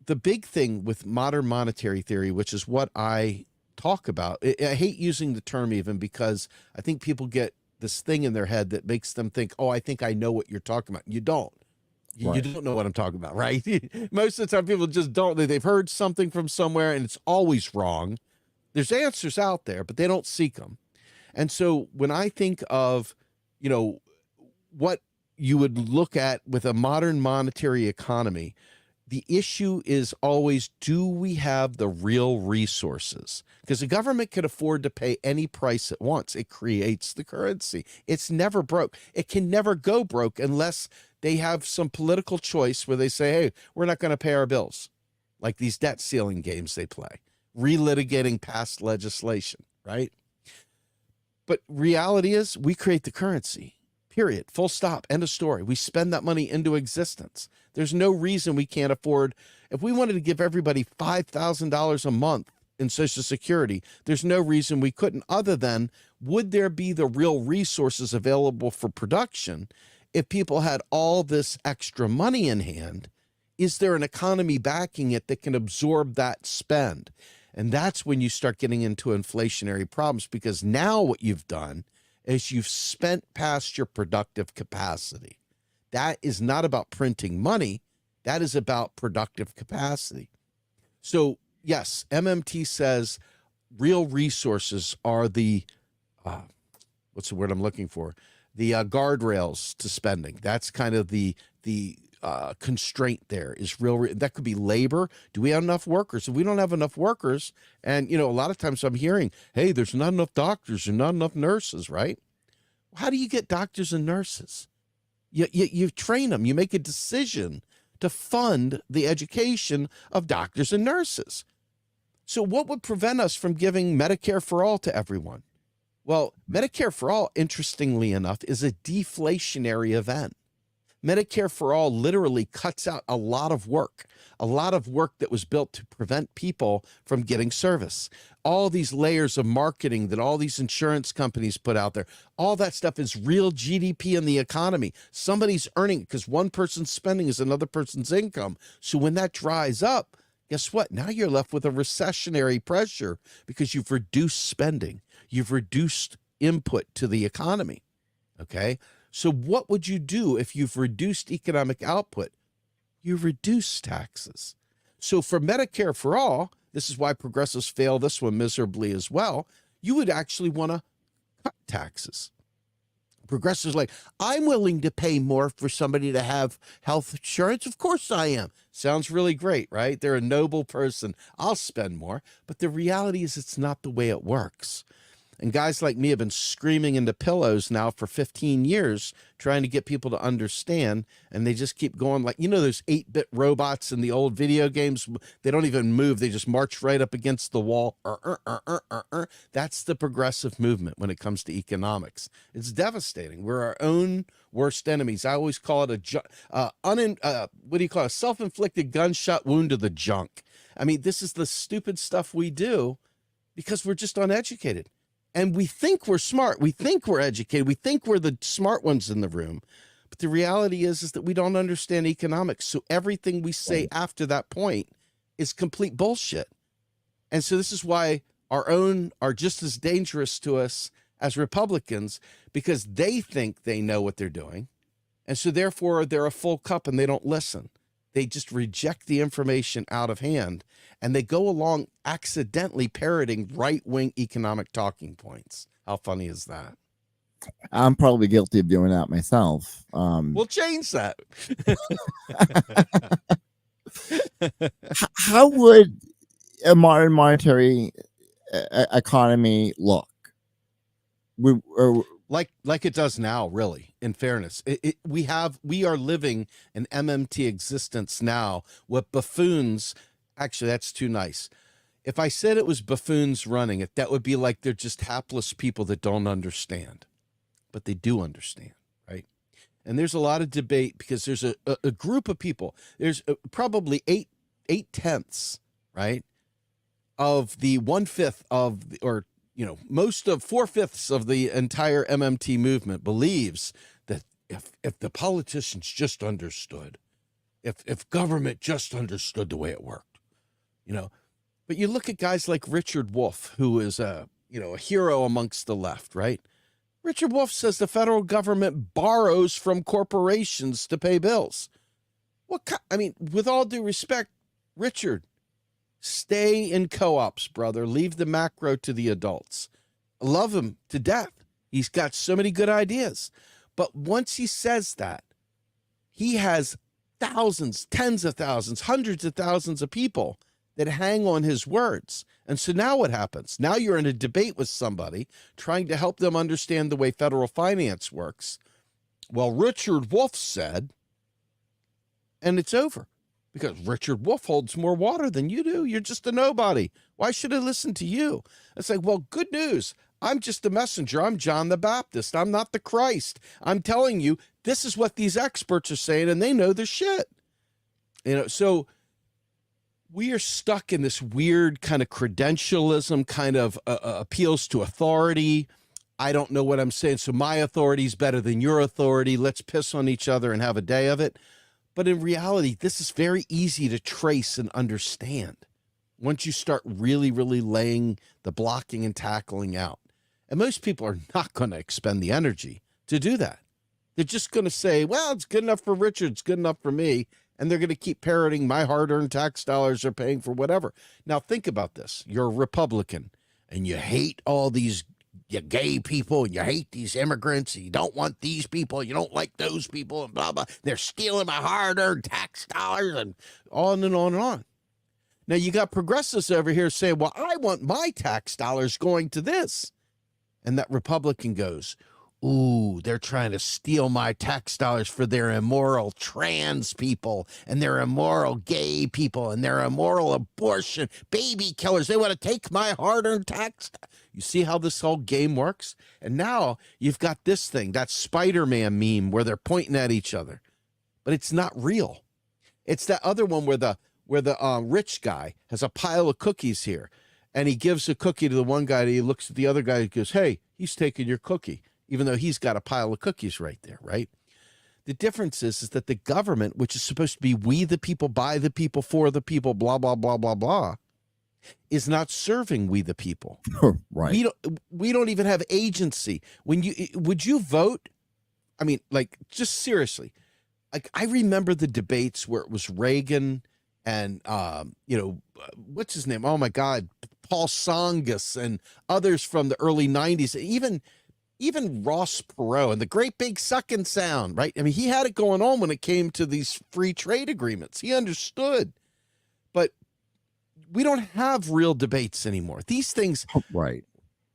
The big thing with modern monetary theory, which is what I talk about, I hate using the term even because I think people get this thing in their head that makes them think, oh, I think I know what you're talking about. You don't. You don't know what I'm talking about, right? Most of the time people just don't. They've heard something from somewhere and it's always wrong. There's answers out there, but they don't seek them. And so when I think of, what you would look at with a modern monetary economy, the issue is always, do we have the real resources? Because the government can afford to pay any price it wants. It creates the currency. It's never broke. It can never go broke unless they have some political choice where they say, hey, we're not going to pay our bills, like these debt ceiling games they play, relitigating past legislation, right? But reality is we create the currency. Period. Full stop. End of story. We spend that money into existence. There's no reason we can't afford. If we wanted to give everybody $5,000 a month in Social Security, there's no reason we couldn't, other than would there be the real resources available for production if people had all this extra money in hand? Is there an economy backing it that can absorb that spend? And that's when you start getting into inflationary problems, because now what you've done is you've spent past your productive capacity. That is not about printing money. That is about productive capacity. So yes, MMT says real resources are the, what's the word I'm looking for? The guardrails to spending. That's kind of the constraint there is real. That could be labor. Do we have enough workers? If we don't have enough workers, and a lot of times I'm hearing, hey, there's not enough doctors or not enough nurses, right? How do you get doctors and nurses? You train them. You make a decision to fund the education of doctors and nurses. So what would prevent us from giving Medicare for all to everyone? Well, Medicare for all, interestingly enough, is a deflationary event. Medicare for all literally cuts out a lot of work that was built to prevent people from getting service. All these layers of marketing that all these insurance companies put out there, all that stuff is real GDP in the economy. Somebody's earning it because one person's spending is another person's income. So when that dries up, guess what? Now you're left with a recessionary pressure because you've reduced spending. You've reduced input to the economy. Okay? So what would you do if you've reduced economic output? You reduce taxes. So for Medicare for all, this is why progressives fail this one miserably as well, you would actually want to cut taxes. Progressives like, I'm willing to pay more for somebody to have health insurance. Of course I am. Sounds really great, right? They're a noble person. I'll spend more. But the reality is it's not the way it works. And guys like me have been screaming into pillows now for 15 years, trying to get people to understand. And they just keep going like, those 8-bit robots in the old video games, they don't even move. They just march right up against the wall. That's the progressive movement when it comes to economics. It's devastating. We're our own worst enemies. I always call it a self-inflicted gunshot wound to the junk. I mean, this is the stupid stuff we do because we're just uneducated. And we think we're smart. We think we're educated. We think we're the smart ones in the room. But the reality is that we don't understand economics. So everything we say after that point is complete bullshit. And so this is why our own are just as dangerous to us as Republicans, because they think they know what they're doing. And so therefore they're a full cup and they don't listen. They just reject the information out of hand, and they go along accidentally parroting right-wing economic talking points. How funny is that? I'm probably guilty of doing that myself. We'll change that. How would a modern monetary economy look? Like it does now, really, in fairness. We are living an MMT existence now with buffoons. Actually, that's too nice. If I said it was buffoons running it, that would be like they're just hapless people that don't understand. But they do understand, right? And there's a lot of debate because there's a group of people. There's probably 8/10, right, of the 1/5 of, or most of 4/5 of the entire MMT movement believes that if the politicians just understood, if government just understood the way it worked, but you look at guys like Richard Wolff, who is a hero amongst the left, right? Richard Wolff says the federal government borrows from corporations to pay bills. With all due respect, Richard, stay in co-ops, brother. Leave the macro to the adults. Love him to death. He's got so many good ideas. But once he says that, he has thousands, tens of thousands, hundreds of thousands of people that hang on his words. And so now what happens? Now you're in a debate with somebody trying to help them understand the way federal finance works. Well, Richard Wolff said, and it's over. Because Richard Wolff holds more water than you do. You're just a nobody. Why should I listen to you? It's like, well, good news. I'm just a messenger. I'm John the Baptist. I'm not the Christ. I'm telling you, this is what these experts are saying, and they know their shit. So we are stuck in this weird kind of credentialism, kind of appeals to authority. I don't know what I'm saying, so my authority is better than your authority. Let's piss on each other and have a day of it. But in reality, this is very easy to trace and understand once you start really, really laying the blocking and tackling out. And most people are not going to expend the energy to do that. They're just going to say, well, it's good enough for Richard, it's good enough for me. And they're going to keep parroting my hard-earned tax dollars are paying for whatever. Now, think about this. You're a Republican, and you hate all these gay people, and you hate these immigrants, and you don't want these people, you don't like those people, and blah, blah. They're stealing my hard-earned tax dollars, and on and on and on. Now, you got progressives over here saying, well, I want my tax dollars going to this. And that Republican goes, ooh, they're trying to steal my tax dollars for their immoral trans people and their immoral gay people and their immoral abortion baby killers. They want to take my hard-earned tax. You see how this whole game works? And now you've got this thing, that Spider-Man meme where they're pointing at each other. But it's not real. It's that other one where the rich guy has a pile of cookies here, and he gives a cookie to the one guy, and he looks at the other guy and goes, hey, he's taking your cookie, even though he's got a pile of cookies right there, right? The difference is that the government, which is supposed to be we the people, by the people, for the people, blah, blah, blah, blah, blah, is not serving we the people. Right. We don't even have agency. Would you vote? I mean, like, just seriously, like, I remember the debates where it was Reagan and, what's his name? Oh my God, Paul Tsongas and others from the early 90s, even Ross Perot and the Great Big Sucking Sound, right? I mean, he had it going on when it came to these free trade agreements. He understood. But we don't have real debates anymore. These things, right.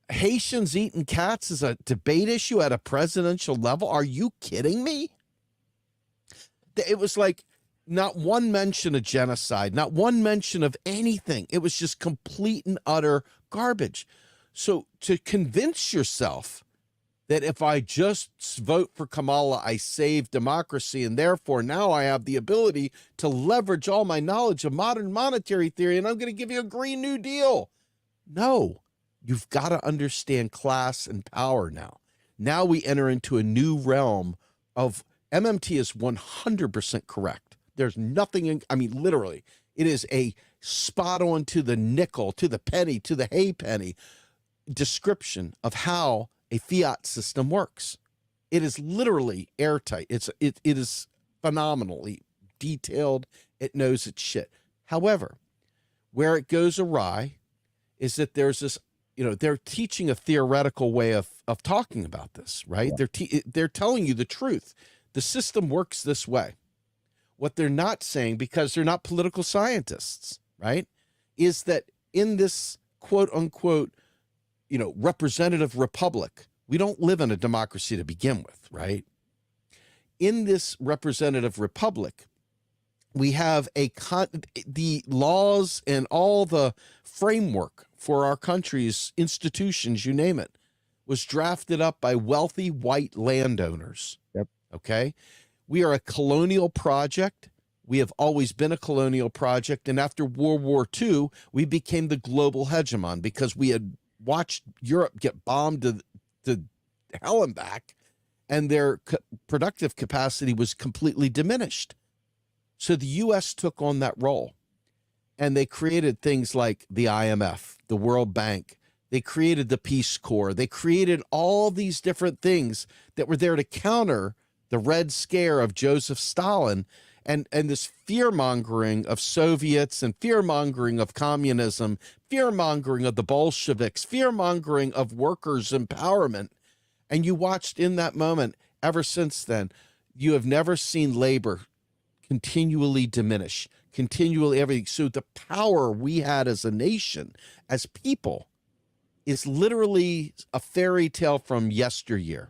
Haitians eating cats is a debate issue at a presidential level. Are you kidding me? It was like not one mention of genocide, not one mention of anything. It was just complete and utter garbage. So to convince yourself that if I just vote for Kamala, I save democracy, and therefore now I have the ability to leverage all my knowledge of modern monetary theory, and I'm going to give you a Green New Deal. No, you've got to understand class and power now. Now we enter into a new realm of MMT is 100% correct. There's nothing in, I mean, literally, it is a spot on to the nickel, to the penny, to the halfpenny description of how a fiat system works. It is literally airtight. It is phenomenally detailed. It knows its shit. However, where it goes awry is that there's this, they're teaching a theoretical way of talking about this, right? Yeah. They're telling you the truth. The system works this way. What they're not saying, because they're not political scientists, right, is that in this quote unquote, representative republic, we don't live in a democracy to begin with, right? In this representative republic, we have the laws and all the framework for our country's institutions, you name it, was drafted up by wealthy white landowners. Yep. Okay. We are a colonial project. We have always been a colonial project. And after World War II, we became the global hegemon because we had watched Europe get bombed to hell and back, and their productive capacity was completely diminished. So the U.S. took on that role, and they created things like the IMF, the World Bank. They created the Peace Corps. They created all these different things that were there to counter the Red Scare of Joseph Stalin and this fear-mongering of Soviets and fear-mongering of communism, fear-mongering of the Bolsheviks, fear-mongering of workers' empowerment. And you watched in that moment, ever since then, you have never seen labor continually diminish, continually everything. So the power we had as a nation, as people, is literally a fairy tale from yesteryear.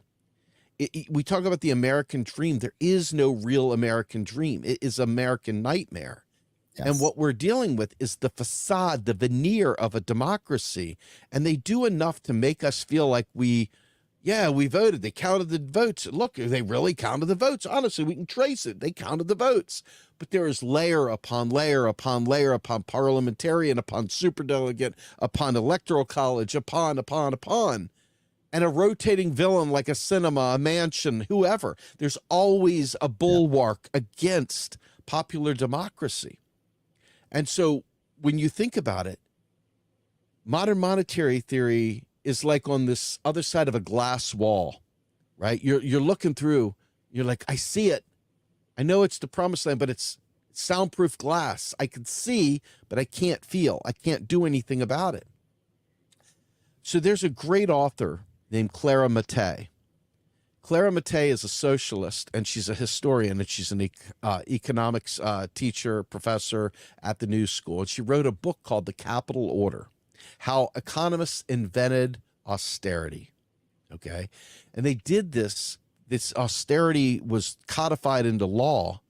We talk about the American dream. There is no real American dream. It is American nightmare. Yes. And what we're dealing with is the facade, the veneer of a democracy. And they do enough to make us feel like we voted. They counted the votes. Look, they really counted the votes. Honestly, we can trace it. They counted the votes. But there is layer upon layer upon layer upon parliamentarian, upon superdelegate, upon electoral college, upon. And a rotating villain like a cinema, a mansion, whoever. There's always a bulwark against popular democracy. And so when you think about it, modern monetary theory is like on this other side of a glass wall, right? You're looking through, you're like, I see it. I know it's the promised land, but it's soundproof glass. I can see, but I can't feel. I can't do anything about it. So there's a great author named Clara Mattei. Clara Mattei is a socialist, and she's a historian, and she's an economics teacher, professor at the New School. And she wrote a book called The Capital Order, How Economists Invented Austerity. Okay. And they did this austerity was codified into law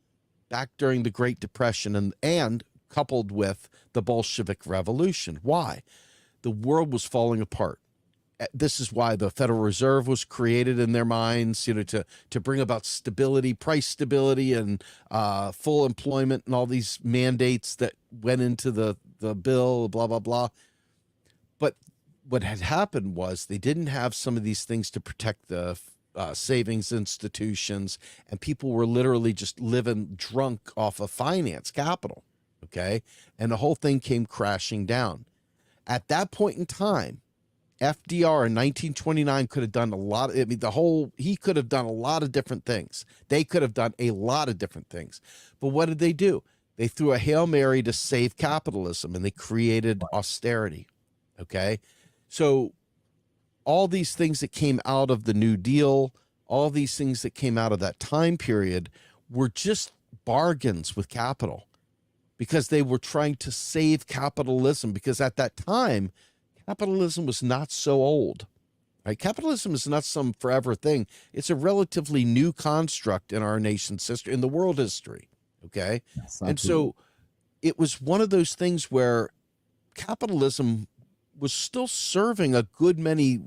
back during the Great Depression and coupled with the Bolshevik Revolution. Why? The world was falling apart. This is why the Federal Reserve was created in their minds, to bring about stability, price stability, and full employment, and all these mandates that went into the bill, blah, blah, blah. But what had happened was they didn't have some of these things to protect the savings institutions, and people were literally just living drunk off of finance capital, okay? And the whole thing came crashing down. At that point in time, FDR in 1929 could have done a lot. He could have done a lot of different things. They could have done a lot of different things. But what did they do? They threw a Hail Mary to save capitalism, and they created austerity. Okay. So all these things that came out of the New Deal, all these things that came out of that time period were just bargains with capital, because they were trying to save capitalism, because at that time, capitalism was not so old. Right? Capitalism is not some forever thing. It's a relatively new construct in our nation's history, in the world history. Okay. Yes, And absolutely. so it was one of those things where capitalism was still serving a good many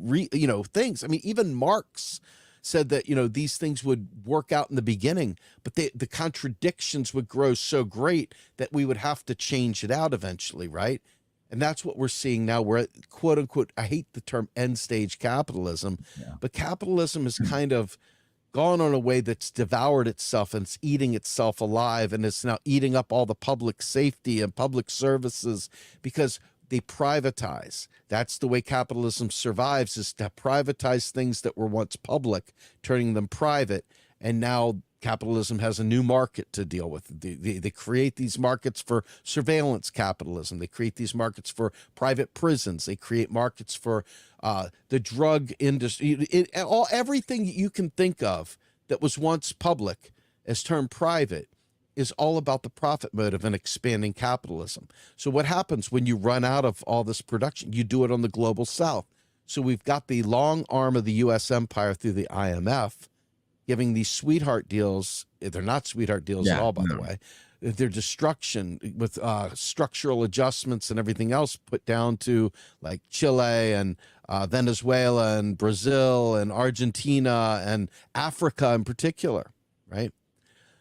things. I mean, even Marx said that these things would work out in the beginning, but the contradictions would grow so great that we would have to change it out eventually, right? And that's what we're seeing now. We're at, quote unquote, I hate the term end stage capitalism, Yeah. but capitalism has kind of gone on a way that's devoured itself and it's eating itself alive, and it's now eating up all the public safety and public services because they privatize. That's the way capitalism survives, is to privatize things that were once public, turning them private. And now capitalism has a new market to deal with. They create these markets for surveillance capitalism. They create these markets for private prisons. They create markets for the drug industry. Everything you can think of that was once public as turned private is all about the profit motive and expanding capitalism. So what happens when you run out of all this production? You do it on the global south. So we've got the long arm of the U.S. empire through the IMF giving these sweetheart deals. They're not sweetheart deals at Yeah, all, by the no. way. Their destruction with structural adjustments and everything else put down to like Chile and Venezuela and Brazil and Argentina and Africa in particular, right?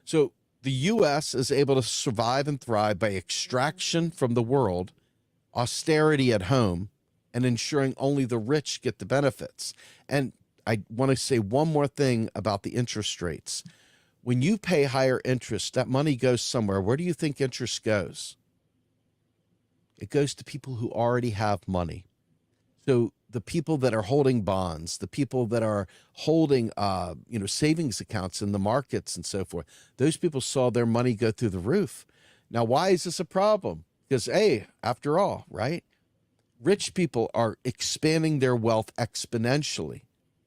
So the U.S. is able to survive and thrive by extraction from the world, austerity at home, and ensuring only the rich get the benefits. And I want to say one more thing about the interest rates. When you pay higher interest, that money goes somewhere. Where do you think interest goes? It goes to people who already have money. So the people that are holding bonds, the people that are holding, savings accounts in the markets and so forth, those people saw their money go through the roof. Now, why is this a problem? Because, hey, after all, right? Rich people are expanding their wealth exponentially,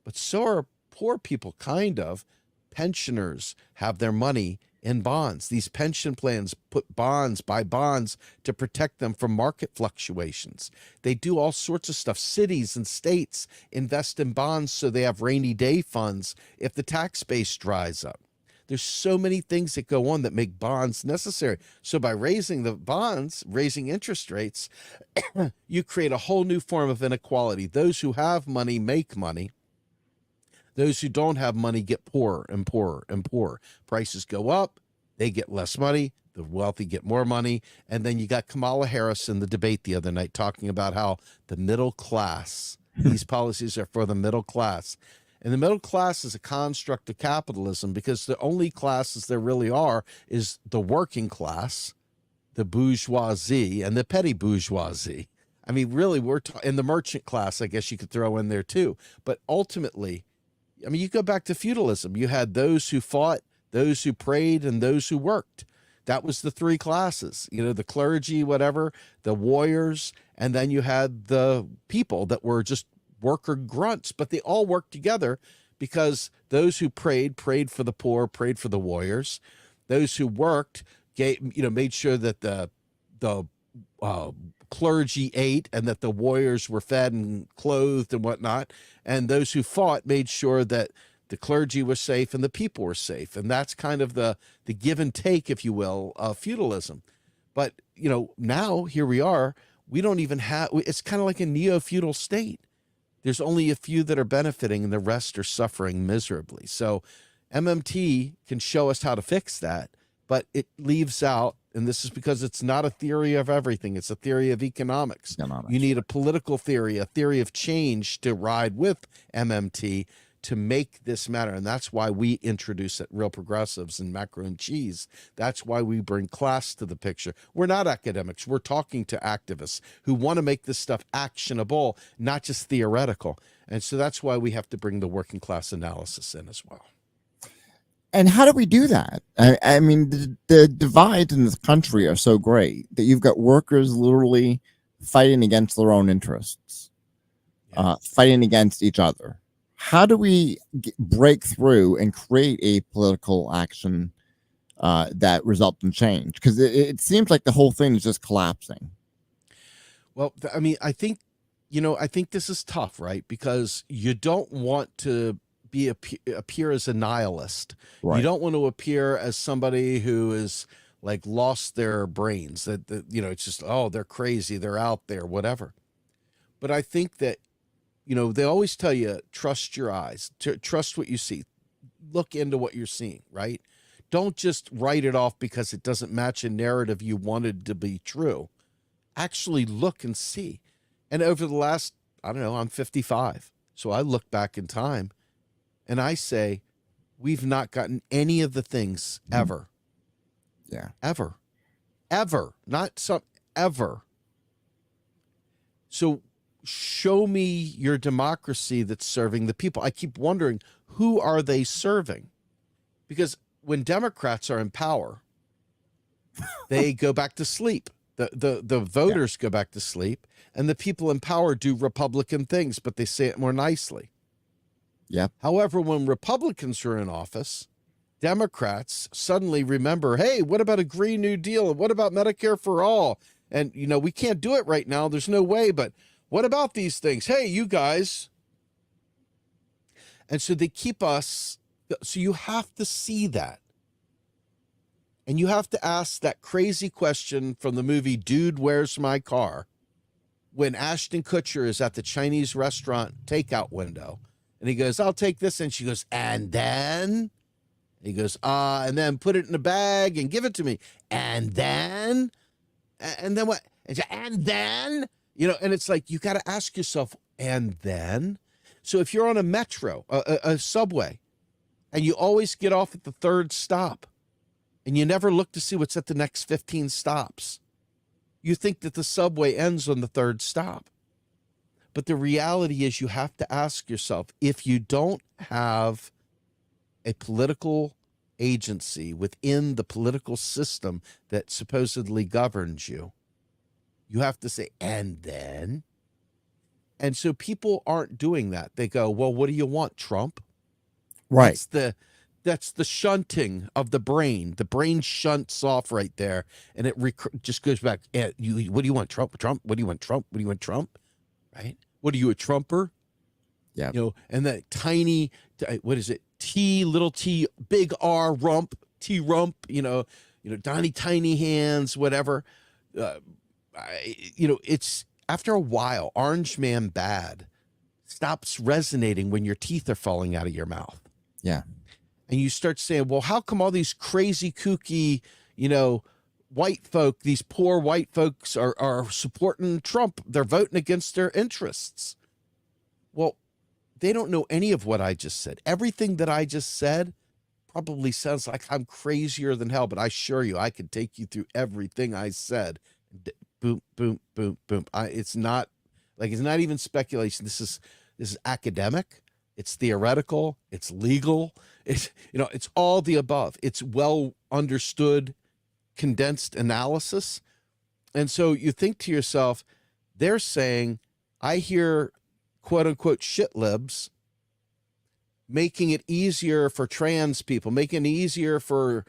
but so are poor people, kind of. Pensioners have their money in bonds. These pension plans buy bonds to protect them from market fluctuations. They do all sorts of stuff. Cities and states invest in bonds so they have rainy day funds if the tax base dries up. There's so many things that go on that make bonds necessary. So by raising the bonds, raising interest rates, you create a whole new form of inequality. Those who have money make money. Those who don't have money get poorer and poorer and poorer. Prices go up, they get less money, the wealthy get more money. And then you got Kamala Harris in the debate the other night talking about how the middle class, these policies are for the middle class. And the middle class is a construct of capitalism because the only classes there really are is the working class, the bourgeoisie, and the petty bourgeoisie. I mean, really, in the merchant class, I guess you could throw in there too. But ultimately, I mean, you go back to feudalism. You had those who fought, those who prayed, and those who worked. That was the three classes, the clergy, whatever, the warriors, and then you had the people that were just worker grunts, but they all worked together because those who prayed for the poor, prayed for the warriors. Those who worked made sure that the clergy ate and that the warriors were fed and clothed and whatnot. And those who fought made sure that the clergy was safe and the people were safe. And that's kind of the give and take, if you will, of feudalism. But, now here we are, we don't even have, it's kind of like a neo-feudal state. There's only a few that are benefiting and the rest are suffering miserably. So MMT can show us how to fix that, but it leaves out, and this is because it's not a theory of everything, it's a theory of economics. You need a political theory, a theory of change to ride with MMT to make this matter. And that's why we introduce it, Real Progressives and Macro and Cheese. That's why we bring class to the picture. We're not academics. We're talking to activists who want to make this stuff actionable, not just theoretical. And so that's why we have to bring the working class analysis in as well. And how do we do that? I mean, the divides in this country are so great that you've got workers literally fighting against their own interests, fighting against each other. How do we break through and create a political action that results in change? Because it seems like the whole thing is just collapsing. Well, I mean, I think I think this is tough, right? Because you don't want to appear as a nihilist. You Right. don't want to appear as somebody who is like lost their brains. That it's just, oh, they're crazy, they're out there, whatever. But I think that they always tell you, trust your eyes, trust what you see, look into what you're seeing, right? Don't just write it off because it doesn't match a narrative you wanted to be true. Actually look and see. And over the last, I don't know, I'm 55. So I look back in time and I say, we've not gotten any of the things ever. Yeah. Ever. Not some, ever. So show me your democracy that's serving the people. I keep wondering, who are they serving? Because when Democrats are in power, they go back to sleep. The voters go back to sleep, and the people in power do Republican things, but they say it more nicely. Yep. However, when Republicans are in office, Democrats suddenly remember, hey, what about a Green New Deal? And what about Medicare for all? And, we can't do it right now. There's no way, but what about these things? Hey, you guys. And so they keep us. So you have to see that. And you have to ask that crazy question from the movie Dude, Where's My Car? When Ashton Kutcher is at the Chinese restaurant takeout window. And he goes, I'll take this. And she goes, and then? He goes, and then put it in a bag and give it to me. And then? And then what? And then? And it's like, you got to ask yourself, and then? So if you're on a metro, a subway, and you always get off at the third stop, and you never look to see what's at the next 15 stops, you think that the subway ends on the third stop. But the reality is you have to ask yourself, if you don't have a political agency within the political system that supposedly governs you, you have to say, and then? And so people aren't doing that. They go, well, what do you want, Trump? Right. That's the shunting of the brain. The brain shunts off right there, and it just goes back. What do you want, Trump? Trump? What do you want, Trump? What do you want, Trump? Right? What are you, a Trumper? Yeah. And that tiny, what is it? Little T, big R, rump, T rump. Tiny hands, whatever. It's after a while, Orange Man Bad stops resonating when your teeth are falling out of your mouth. Yeah. And you start saying, well, how come all these crazy, kooky, white folk, these poor white folks are supporting Trump? They're voting against their interests. Well, they don't know any of what I just said. Everything that I just said probably sounds like I'm crazier than hell, but I assure you, I could take you through everything I said. Boom, boom, boom, boom. It's not even speculation. This is academic. It's theoretical. It's legal. It's all the above. It's well understood, condensed analysis. And so you think to yourself, they're saying, I hear quote unquote shit libs making it easier for trans people, making it easier for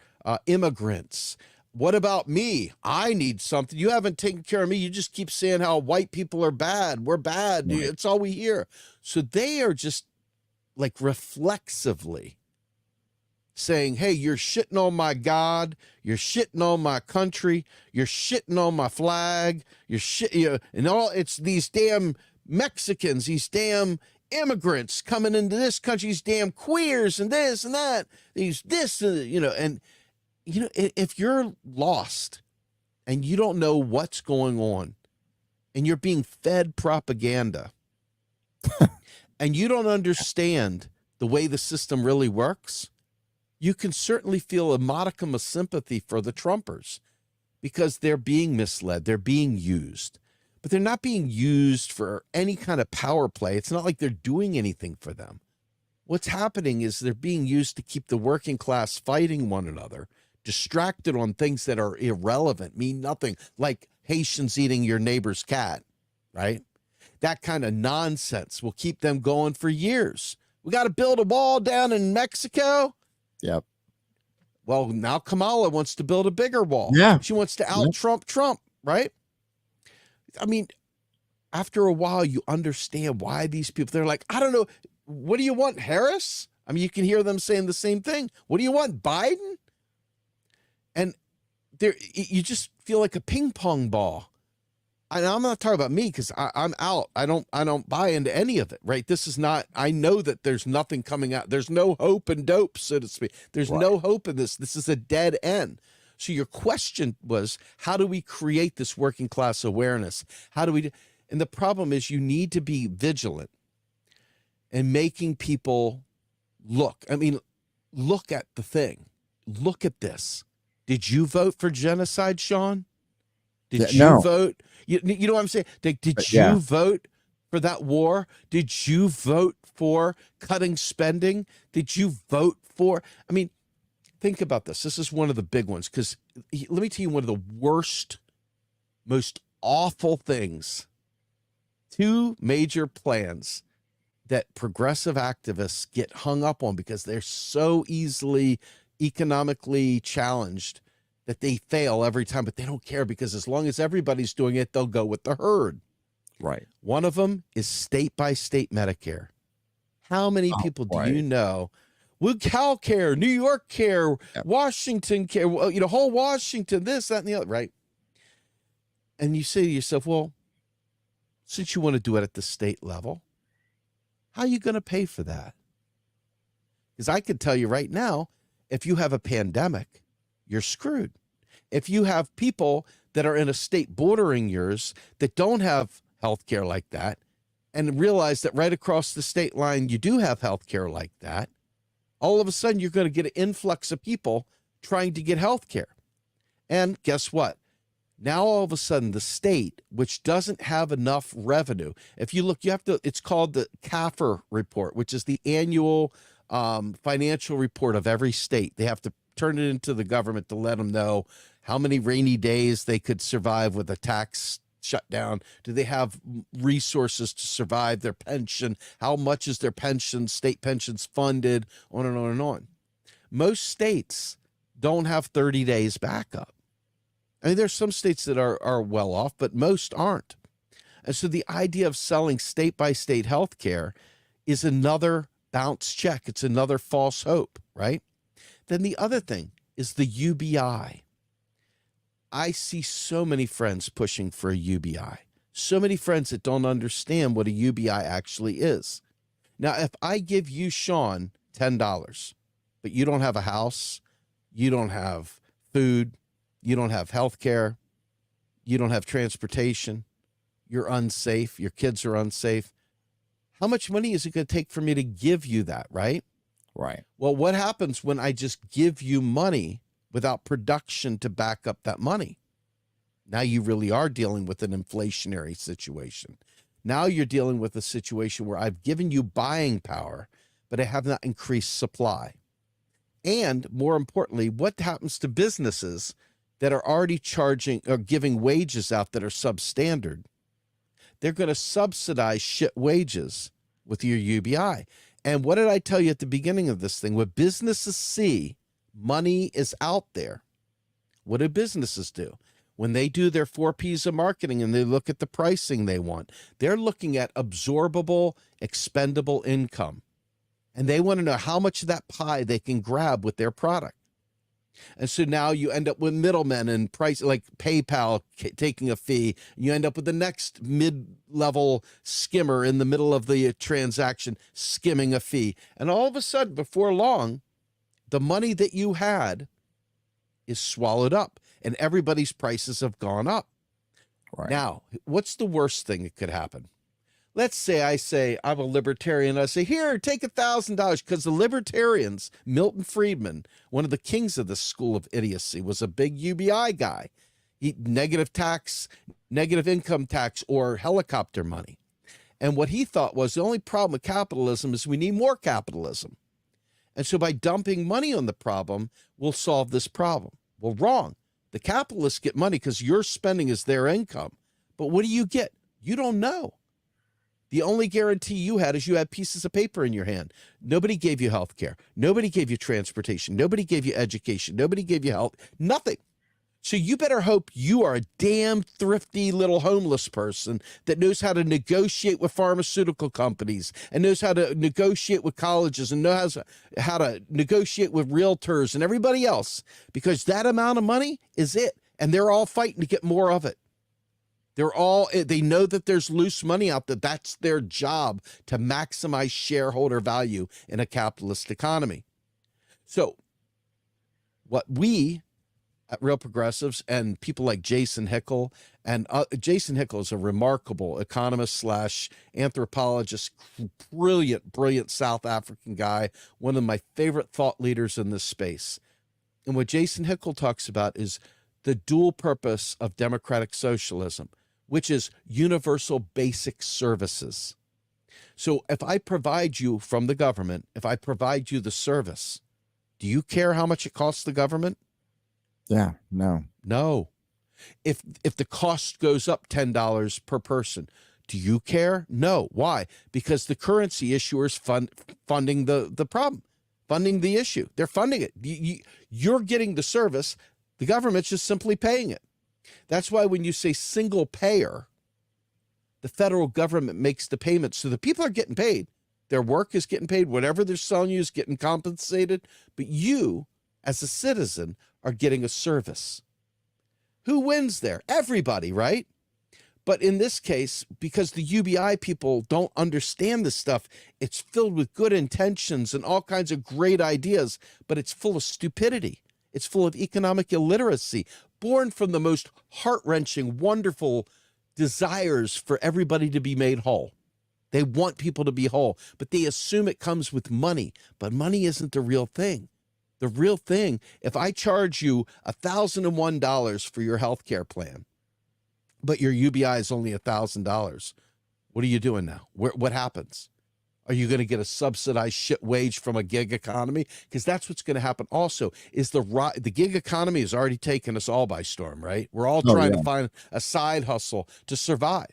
immigrants. What about me? I need something. You haven't taken care of me. You just keep saying how white people are bad. We're bad. Right. It's all we hear. So they are just like reflexively saying, hey, you're shitting on my God. You're shitting on my country. You're shitting on my flag. And all it's these damn Mexicans, these damn immigrants coming into this country, these damn queers and this and that, and if you're lost and you don't know what's going on and you're being fed propaganda and you don't understand the way the system really works, you can certainly feel a modicum of sympathy for the Trumpers because they're being misled. They're being used, but they're not being used for any kind of power play. It's not like they're doing anything for them. What's happening is they're being used to keep the working class fighting one another, distracted on things that are irrelevant, mean nothing, like Haitians eating your neighbor's cat, right? That kind of nonsense will keep them going for years. We got to build a wall down in Mexico. Yep. Well, now Kamala wants to build a bigger wall. Yeah. She wants to out-Trump Trump, right? I mean, after a while, you understand why these people, they're like, I don't know, what do you want, Harris? I mean, you can hear them saying the same thing. What do you want, Biden? And you just feel like a ping pong ball. And I'm not talking about me because I'm out. I don't buy into any of it, right? This is not, I know that there's nothing coming out. There's no hope and dope, so to speak. There's no hope in this. This is a dead end. So your question was, how do we create this working class awareness? How do we, and the problem is you need to be vigilant in making people look. I mean, look at the thing. Look at this. Did you vote for genocide, Sean? Did you vote? You know what I'm saying? Did you vote for that war? Did you vote for cutting spending? Did you vote for? I mean, think about this. This is one of the big ones because let me tell you one of the worst, most awful things. Two major plans that progressive activists get hung up on because they're so easily economically challenged that they fail every time, but they don't care because as long as everybody's doing it, they'll go with the herd. Right. One of them is state-by-state Medicare. How many people do you know? Well, Cal Care, New York Care, Washington Care, well, you know, whole Washington, this, that, and the other, right? And you say to yourself, well, since you want to do it at the state level, how are you going to pay for that? Because I can tell you right now, if you have a pandemic, you're screwed. If you have people that are in a state bordering yours that don't have health care like that and realize that right across the state line you do have health care like that, all of a sudden you're going to get an influx of people trying to get health care. And guess what? Now all of a sudden the state, which doesn't have enough revenue, if you look, you have to, it's called the CAFR report, which is the annual financial report of every state. They have to turn it into the government to let them know how many rainy days they could survive with a tax shutdown. Do they have resources to survive their pension? How much is their pension, state pensions funded, on and on and on. Most states don't have 30 days backup. I mean, there's some states that are well off, but most aren't. And so the idea of selling state-by-state health care is another bounce check. It's another false hope, right? Then the other thing is the UBI. I see so many friends pushing for a UBI. So many friends that don't understand what a UBI actually is. Now, if I give you, Sean, $10, but you don't have a house, you don't have food, you don't have health care, you don't have transportation, you're unsafe, your kids are unsafe, how much money is it going to take for me to give you that, right? Right. Well, what happens when I just give you money without production to back up that money? Now you really are dealing with an inflationary situation. Now you're dealing with a situation where I've given you buying power, but I have not increased supply. And more importantly, what happens to businesses that are already charging or giving wages out that are substandard? They're going to subsidize shit wages with your UBI. And what did I tell you at the beginning of this thing? When businesses see money is out there, what do businesses do? When they do their 4 Ps of marketing and they look at the pricing they want, they're looking at absorbable, expendable income. And they want to know how much of that pie they can grab with their product. And so now you end up with middlemen and price like PayPal taking a fee. You end up with the next mid-level skimmer in the middle of the transaction skimming a fee. And all of a sudden, before long, the money that you had is swallowed up and everybody's prices have gone up. Right. Now, what's the worst thing that could happen? Let's say I say I'm a libertarian. I say, here, take $1,000, because the libertarians, Milton Friedman, one of the kings of this school of idiocy, was a big UBI guy. Negative tax, negative income tax, or helicopter money. And what he thought was the only problem with capitalism is we need more capitalism. And so by dumping money on the problem, we'll solve this problem. Well, wrong. The capitalists get money because your spending is their income. But what do you get? You don't know. The only guarantee you had is you had pieces of paper in your hand. Nobody gave you health care. Nobody gave you transportation. Nobody gave you education. Nobody gave you health. Nothing. So you better hope you are a damn thrifty little homeless person that knows how to negotiate with pharmaceutical companies and knows how to negotiate with colleges and knows how to negotiate with realtors and everybody else, because that amount of money is it. And they're all fighting to get more of it. They know that there's loose money out there. That's their job, to maximize shareholder value in a capitalist economy. So what we at Real Progressives and people like Jason Hickel, and Jason Hickel is a remarkable economist slash anthropologist, brilliant South African guy, one of my favorite thought leaders in this space. And what Jason Hickel talks about is the dual purpose of democratic socialism, which is universal basic services. So if I provide you from the government, if I provide you the service, do you care how much it costs the government? Yeah, no. No. If the cost goes up $10 per person, do you care? No. Why? Because the currency issuers funding the problem, funding the issue. They're funding it. You're getting the service. The government's just simply paying it. That's why when you say single payer, the federal government makes the payments. So the people are getting paid. Their work is getting paid. Whatever they're selling you is getting compensated. But you, as a citizen, are getting a service. Who wins there? Everybody, right? But in this case, because the UBI people don't understand this stuff, it's filled with good intentions and all kinds of great ideas, but it's full of stupidity. It's full of economic illiteracy, born from the most heart-wrenching, wonderful desires for everybody to be made whole. They want people to be whole, but they assume it comes with money. But money isn't the real thing. The real thing, if I charge you $1,001 for your health care plan, but your UBI is only $1,000, what are you doing now? What happens? Are you going to get a subsidized shit wage from a gig economy? Because that's what's going to happen also, is the gig economy has already taken us all by storm, right? We're all trying to find a side hustle to survive.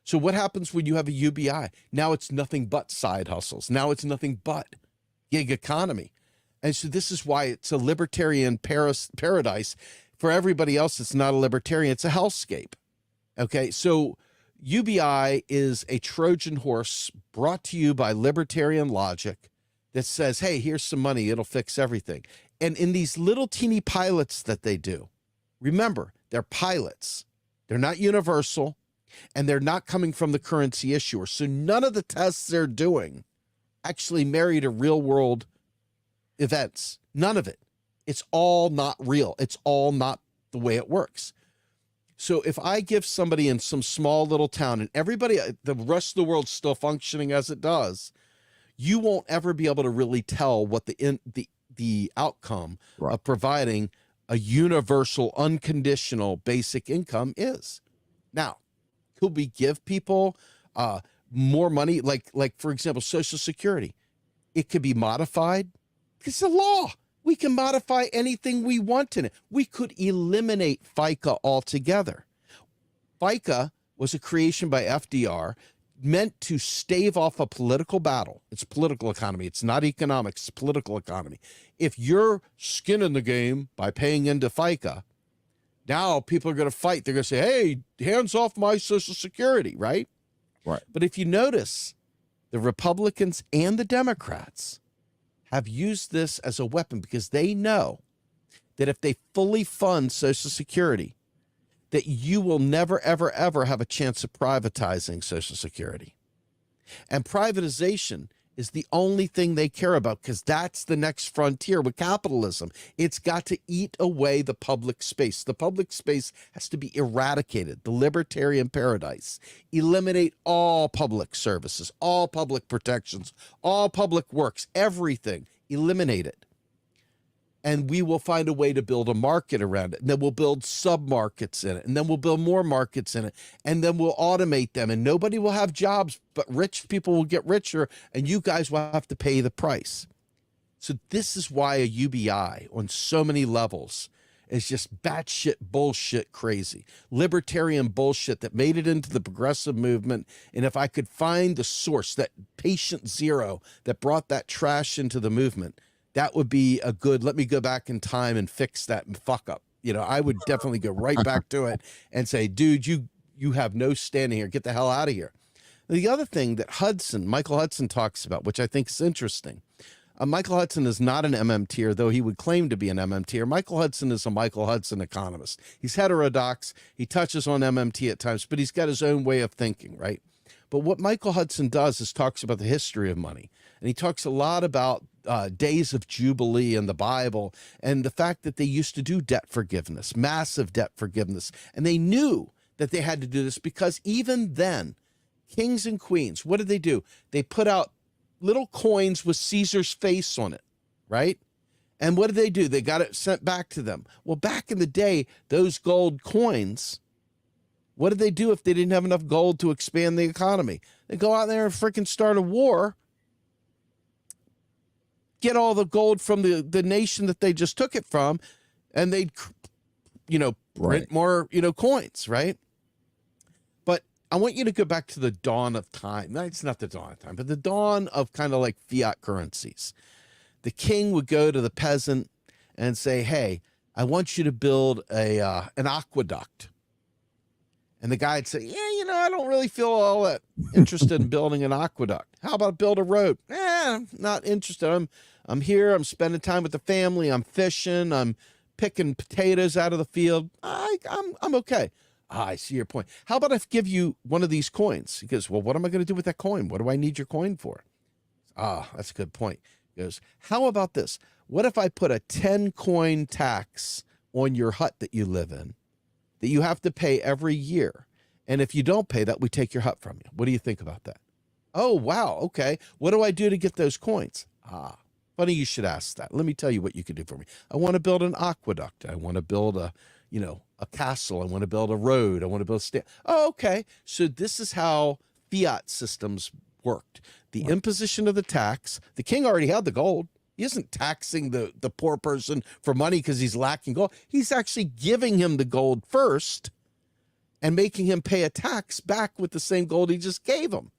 So what happens when you have a UBI? Now it's nothing but side hustles. Now it's nothing but gig economy. And so this is why it's a libertarian paradise. For everybody else, it's not a libertarian, it's a hellscape. Okay, so UBI is a Trojan horse brought to you by libertarian logic that says, hey, here's some money, it'll fix everything. And in these little teeny pilots that they do, remember, they're pilots. They're not universal, and they're not coming from the currency issuer. So none of the tests they're doing actually marry to real world events. None of it. It's all not real. It's all not the way it works. So if I give somebody in some small little town and everybody, the rest of the world's still functioning as it does, you won't ever be able to really tell what the outcome of providing a universal, unconditional basic income is. Now, could we give people more money? Like for example, Social Security. It could be modified. It's a law. We can modify anything we want in it. We could eliminate FICA altogether. FICA was a creation by FDR meant to stave off a political battle. It's political economy. It's not economics. It's political economy. If you're skin in the game by paying into FICA, now people are going to fight. They're going to say, hey, hands off my Social Security, right? Right. But if you notice, the Republicans and the Democrats have used this as a weapon because they know that if they fully fund Social Security, that you will never, ever, ever have a chance of privatizing Social Security. And privatization is the only thing they care about because that's the next frontier with capitalism. It's got to eat away the public space. The public space has to be eradicated. The libertarian paradise. Eliminate all public services, all public protections, all public works, everything. Eliminate it. And we will find a way to build a market around it. And then we'll build sub-markets in it. And then we'll build more markets in it. And then we'll automate them. And nobody will have jobs, but rich people will get richer. And you guys will have to pay the price. So this is why a UBI on so many levels is just batshit bullshit crazy. Libertarian bullshit that made it into the progressive movement. And if I could find the source, that patient zero that brought that trash into the movement, that would be a good, let me go back in time and fix that and fuck up. I would definitely go right back to it and say, dude, you have no standing here. Get the hell out of here. The other thing that Michael Hudson talks about, which I think is interesting, Michael Hudson is not an MMTer, though he would claim to be an MMTer. Michael Hudson is a Michael Hudson economist. He's heterodox. He touches on MMT at times, but he's got his own way of thinking, right? But what Michael Hudson does is talks about the history of money. And he talks a lot about days of Jubilee in the Bible and the fact that they used to do debt forgiveness, massive debt forgiveness. And they knew that they had to do this because even then, kings and queens, what did they do? They put out little coins with Caesar's face on it, right? And what did they do? They got it sent back to them. Well, back in the day, those gold coins, what did they do if they didn't have enough gold to expand the economy? They go out there and freaking start a war, get all the gold from the nation that they just took it from, and they'd, print more, coins, right? But I want you to go back to the dawn of time. No, it's not the dawn of time, but the dawn of kind of like fiat currencies. The king would go to the peasant and say, hey, I want you to build an aqueduct. And the guy'd say, yeah, I don't really feel all that interested in building an aqueduct. How about build a road? I'm not interested. I'm here. I'm spending time with the family. I'm fishing. I'm picking potatoes out of the field. I'm okay. I see your point. How about if I give you one of these coins? He goes, well, what am I going to do with that coin? What do I need your coin for? That's a good point. He goes, how about this? What if I put a 10 coin tax on your hut that you live in that you have to pay every year? And if you don't pay that, we take your hut from you. What do you think about that? Oh, wow. Okay. What do I do to get those coins? Funny you should ask that. Let me tell you what you can do for me. I want to build an aqueduct. I want to build a castle. I want to build a road. I want to build a okay. So this is how fiat systems worked. The imposition of the tax. The king already had the gold. He isn't taxing the poor person for money because he's lacking gold. He's actually giving him the gold first and making him pay a tax back with the same gold he just gave him.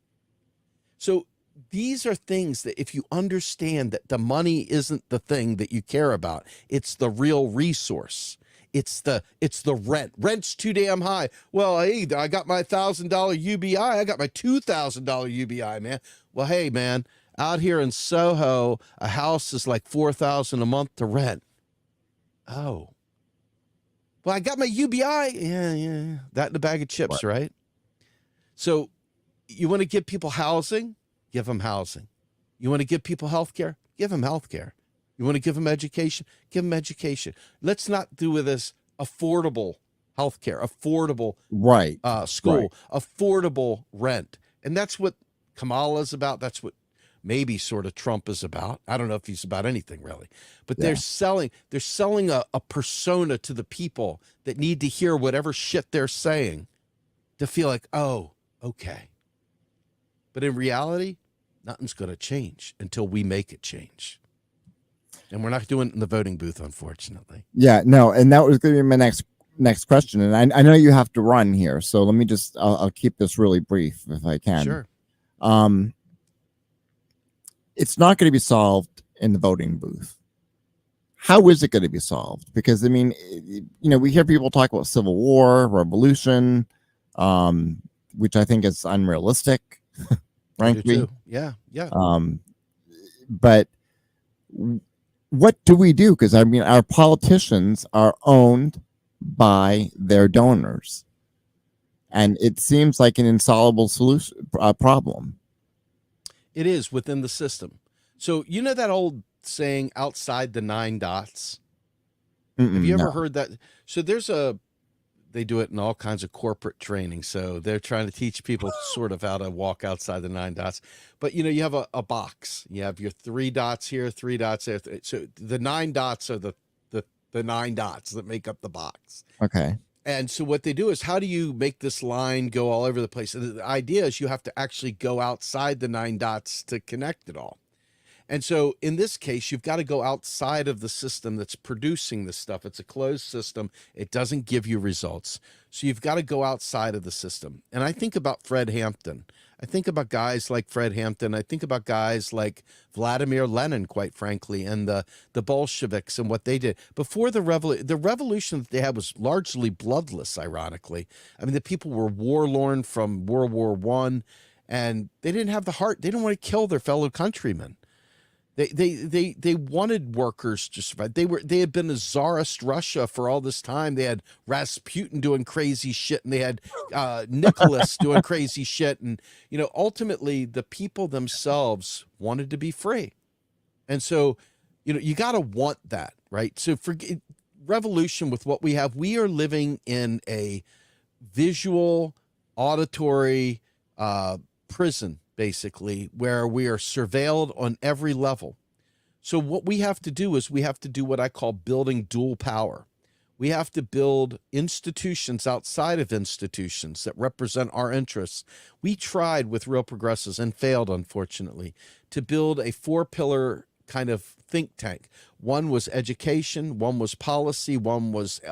So these are things that if you understand that the money isn't the thing that you care about, it's the real resource. It's the rent. Rent's too damn high. Well, hey, I got my $1,000 UBI. I got my $2,000 UBI, man. Well, hey, man, out here in Soho, a house is like $4,000 a month to rent. Oh. Well, I got my UBI. Yeah. That in a bag of chips, right? So you want to give people housing? Give them housing. You want to give people health care? Give them health care. You want to give them education? Give them education. Let's not do with this affordable health care, affordable school, affordable rent. And that's what Kamala is about. That's what maybe sort of Trump is about. I don't know if he's about anything really, but they're selling a persona to the people that need to hear whatever shit they're saying to feel like, oh, okay. But in reality, nothing's going to change until we make it change. And we're not doing it in the voting booth, unfortunately. Yeah, no. And that was going to be my next question. And I know you have to run here. So let me just, I'll keep this really brief if I can. Sure. It's not going to be solved in the voting booth. How is it going to be solved? Because, I mean, we hear people talk about civil war, revolution, which I think is unrealistic, frankly. Yeah. But what do we do? Because, I mean, our politicians are owned by their donors. And it seems like an insoluble problem. It is within the system. So you know that old saying, outside the 9 dots? Have you ever heard that? So they do it in all kinds of corporate training. So they're trying to teach people sort of how to walk outside the 9 dots. But, you have a box. You have your 3 dots here, 3 dots there. So the 9 dots are the 9 dots that make up the box. Okay. And so what they do is, how do you make this line go all over the place? And the idea is you have to actually go outside the 9 dots to connect it all. And so in this case, you've got to go outside of the system that's producing this stuff. It's a closed system. It doesn't give you results. So you've got to go outside of the system. And I think about Fred Hampton. I think about guys like Fred Hampton. I think about guys like Vladimir Lenin, quite frankly, and the Bolsheviks and what they did. Before the revolution that they had was largely bloodless, ironically. I mean, the people were warlorn from World War I, and they didn't have the heart. They didn't want to kill their fellow countrymen. They wanted workers to survive. They had been a czarist Russia for all this time. They had Rasputin doing crazy shit, and they had Nicholas doing crazy shit. And ultimately, the people themselves wanted to be free, and so you got to want that, right? So for revolution with what we have, we are living in a visual, auditory prison, basically, where we are surveilled on every level. So what we have to do is we have to do what I call building dual power. We have to build institutions outside of institutions that represent our interests. We tried with Real Progressives and failed, unfortunately, to build a 4-pillar kind of think tank. One was education, one was policy, one was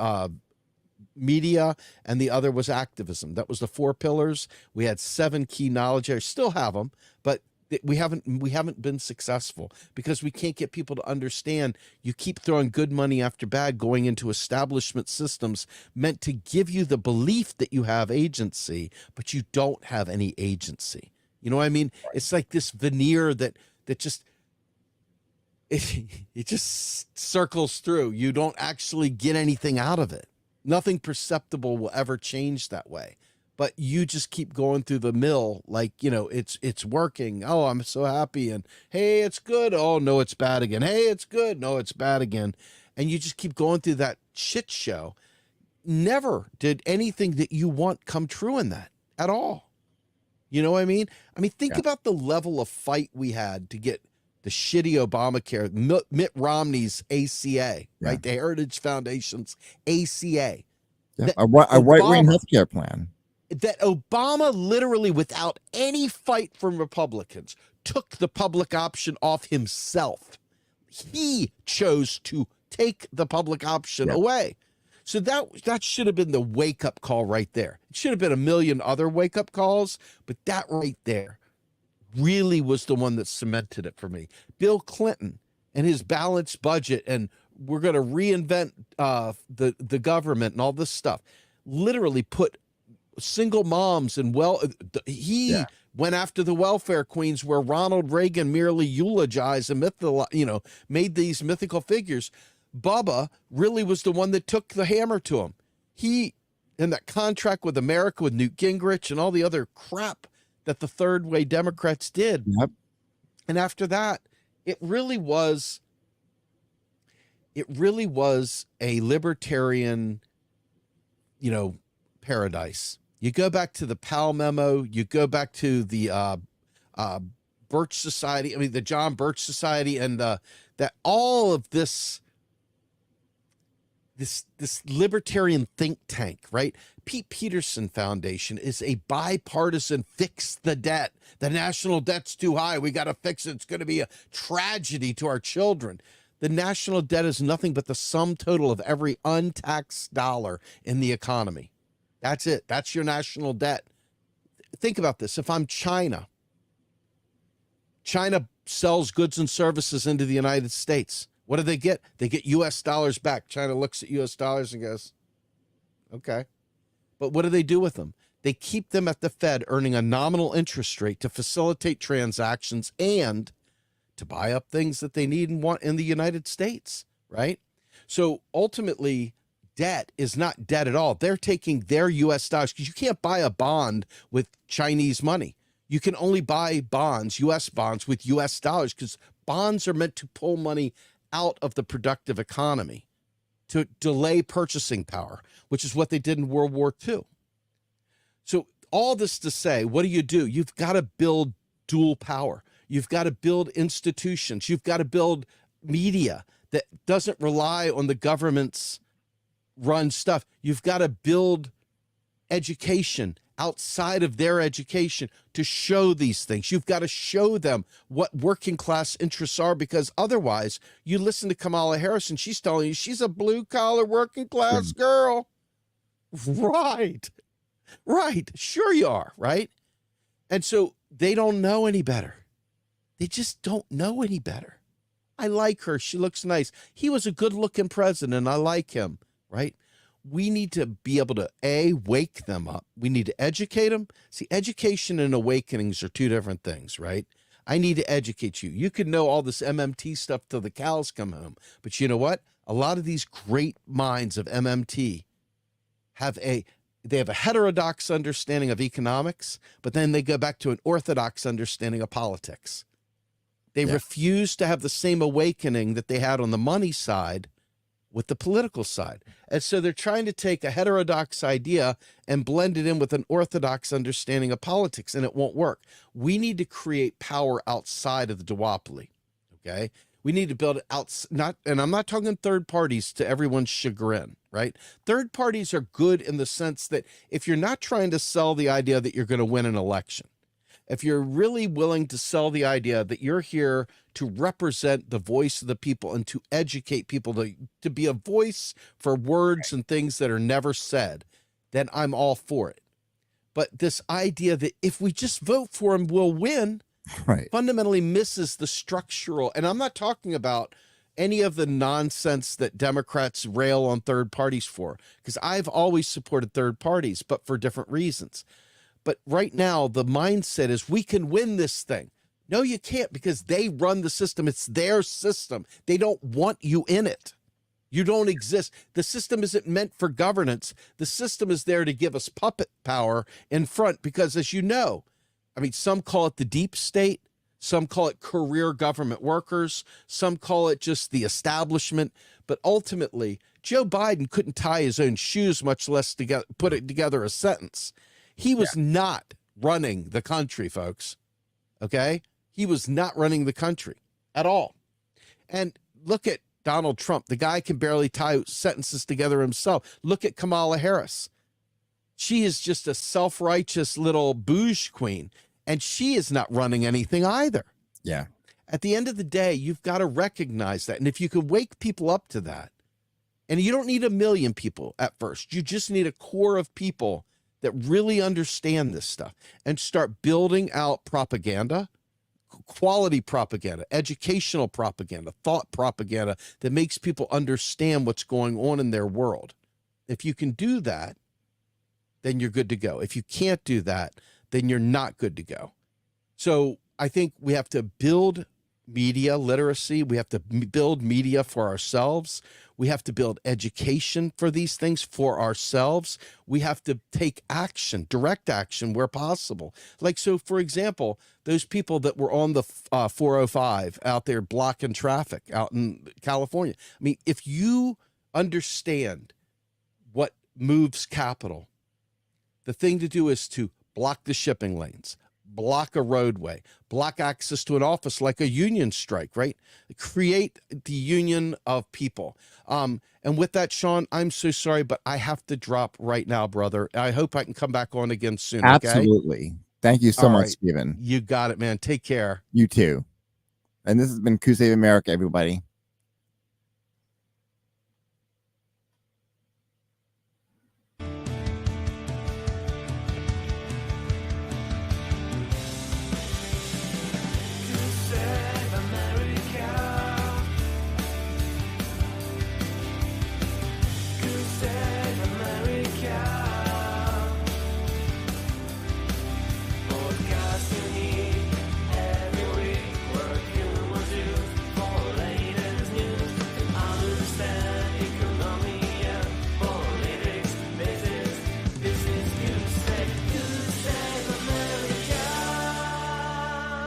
media, and the other was activism. That was the 4 pillars. We had 7 key knowledge areas, still have them, but we haven't been successful because we can't get people to understand. You keep throwing good money after bad, going into establishment systems meant to give you the belief that you have agency, but you don't have any agency. You know what I mean? It's like this veneer that just it just circles through. You don't actually get anything out of it. Nothing perceptible will ever change that way, but you just keep going through the mill like, it's working. Oh, I'm so happy. And hey, it's good. Oh no, it's bad again. Hey, it's good. No, it's bad again. And you just keep going through that shit show. Never did anything that you want come true in that at all. You know what I mean? Think about the level of fight we had to get the shitty Obamacare, Mitt Romney's ACA, right? The Heritage Foundation's ACA. Yeah. A right-wing healthcare plan. That Obama literally, without any fight from Republicans, took the public option off himself. He chose to take the public option away. So that should have been the wake-up call right there. It should have been a million other wake-up calls, but that right there really was the one that cemented it for me. Bill Clinton and his balanced budget, and we're going to reinvent the government and all this stuff, literally put single moms and he went after the welfare queens where Ronald Reagan merely eulogized and made these mythical figures. Bubba really was the one that took the hammer to him. He, in that contract with America with Newt Gingrich and all the other crap that the third way Democrats did. Yep. And after that, it really was a libertarian, paradise. You go back to the Powell memo, you go back to the Birch Society, the John Birch Society, and that all of this libertarian think tank, right? Pete Peterson Foundation is a bipartisan fix the debt. The national debt's too high. We got to fix it. It's going to be a tragedy to our children. The national debt is nothing but the sum total of every untaxed dollar in the economy. That's it. That's your national debt. Think about this. If I'm China sells goods and services into the United States. What do they get? They get U.S. dollars back. China looks at U.S. dollars and goes, okay. But what do they do with them? They keep them at the Fed earning a nominal interest rate to facilitate transactions and to buy up things that they need and want in the United States, right? So ultimately, debt is not debt at all. They're taking their U.S. dollars because you can't buy a bond with Chinese money. You can only buy bonds, U.S. bonds, with U.S. dollars because bonds are meant to pull money out of the productive economy to delay purchasing power, which is what they did in World War II. So all this to say, what do? You've got to build dual power. You've got to build institutions. You've got to build media that doesn't rely on the government's run stuff. You've got to build education outside of their education to show these things. You've got to show them what working class interests are, because otherwise you listen to Kamala Harris and she's telling you she's a blue collar working class girl. Right. Sure you are. Right. And so they don't know any better. They just don't know any better. I like her. She looks nice. He was a good-looking president. I like him, right? We need to be able to, wake them up. We need to educate them. See, education and awakenings are two different things, right? I need to educate you. You can know all this MMT stuff till the cows come home. But you know what? A lot of these great minds of MMT they have a heterodox understanding of economics, but then they go back to an orthodox understanding of politics. They refuse to have the same awakening that they had on the money side with the political side. And so they're trying to take a heterodox idea and blend it in with an orthodox understanding of politics, and it won't work. We need to create power outside of the duopoly, okay? We need to build it out, and I'm not talking third parties to everyone's chagrin, right? Third parties are good in the sense that if you're not trying to sell the idea that you're going to win an election, if you're really willing to sell the idea that you're here to represent the voice of the people and to educate people, to be a voice for words and things that are never said, then I'm all for it. But this idea that if we just vote for him, we'll win, fundamentally misses the structural. And I'm not talking about any of the nonsense that Democrats rail on third parties for, because I've always supported third parties, but for different reasons. But right now, the mindset is we can win this thing. No, you can't, because they run the system. It's their system. They don't want you in it. You don't exist. The system isn't meant for governance. The system is there to give us puppet power in front, because as you know, I mean, some call it the deep state. Some call it career government workers. Some call it just the establishment. But ultimately, Joe Biden couldn't tie his own shoes, much less put it together a sentence. He was not running the country, folks. Okay? He was not running the country at all. And look at Donald Trump. The guy can barely tie sentences together himself. Look at Kamala Harris. She is just a self-righteous little bouge queen, and she is not running anything either. Yeah. At the end of the day, you've got to recognize that. And if you can wake people up to that, and you don't need 1 million people at first, you just need a core of people that really understand this stuff and start building out propaganda, quality propaganda, educational propaganda, thought propaganda that makes people understand what's going on in their world. If you can do that, then you're good to go. If you can't do that, then you're not good to go. So I think we have to build media literacy. We have to build media for ourselves. We have to build education for these things for ourselves. We have to take action, direct action where possible. Like, so for example, those people that were on the 405 out there blocking traffic out in California. I mean, if you understand what moves capital, the thing to do is to block the shipping lanes, block a roadway, block access to an office, like a union strike, right? Create the union of people. And with that, Sean, I'm so sorry, but I have to drop right now, brother. I hope I can come back on again soon. Absolutely. Okay? Thank you so All much, right. Stephen. You got it, man. Take care. You too. And this has been Crusade America, everybody.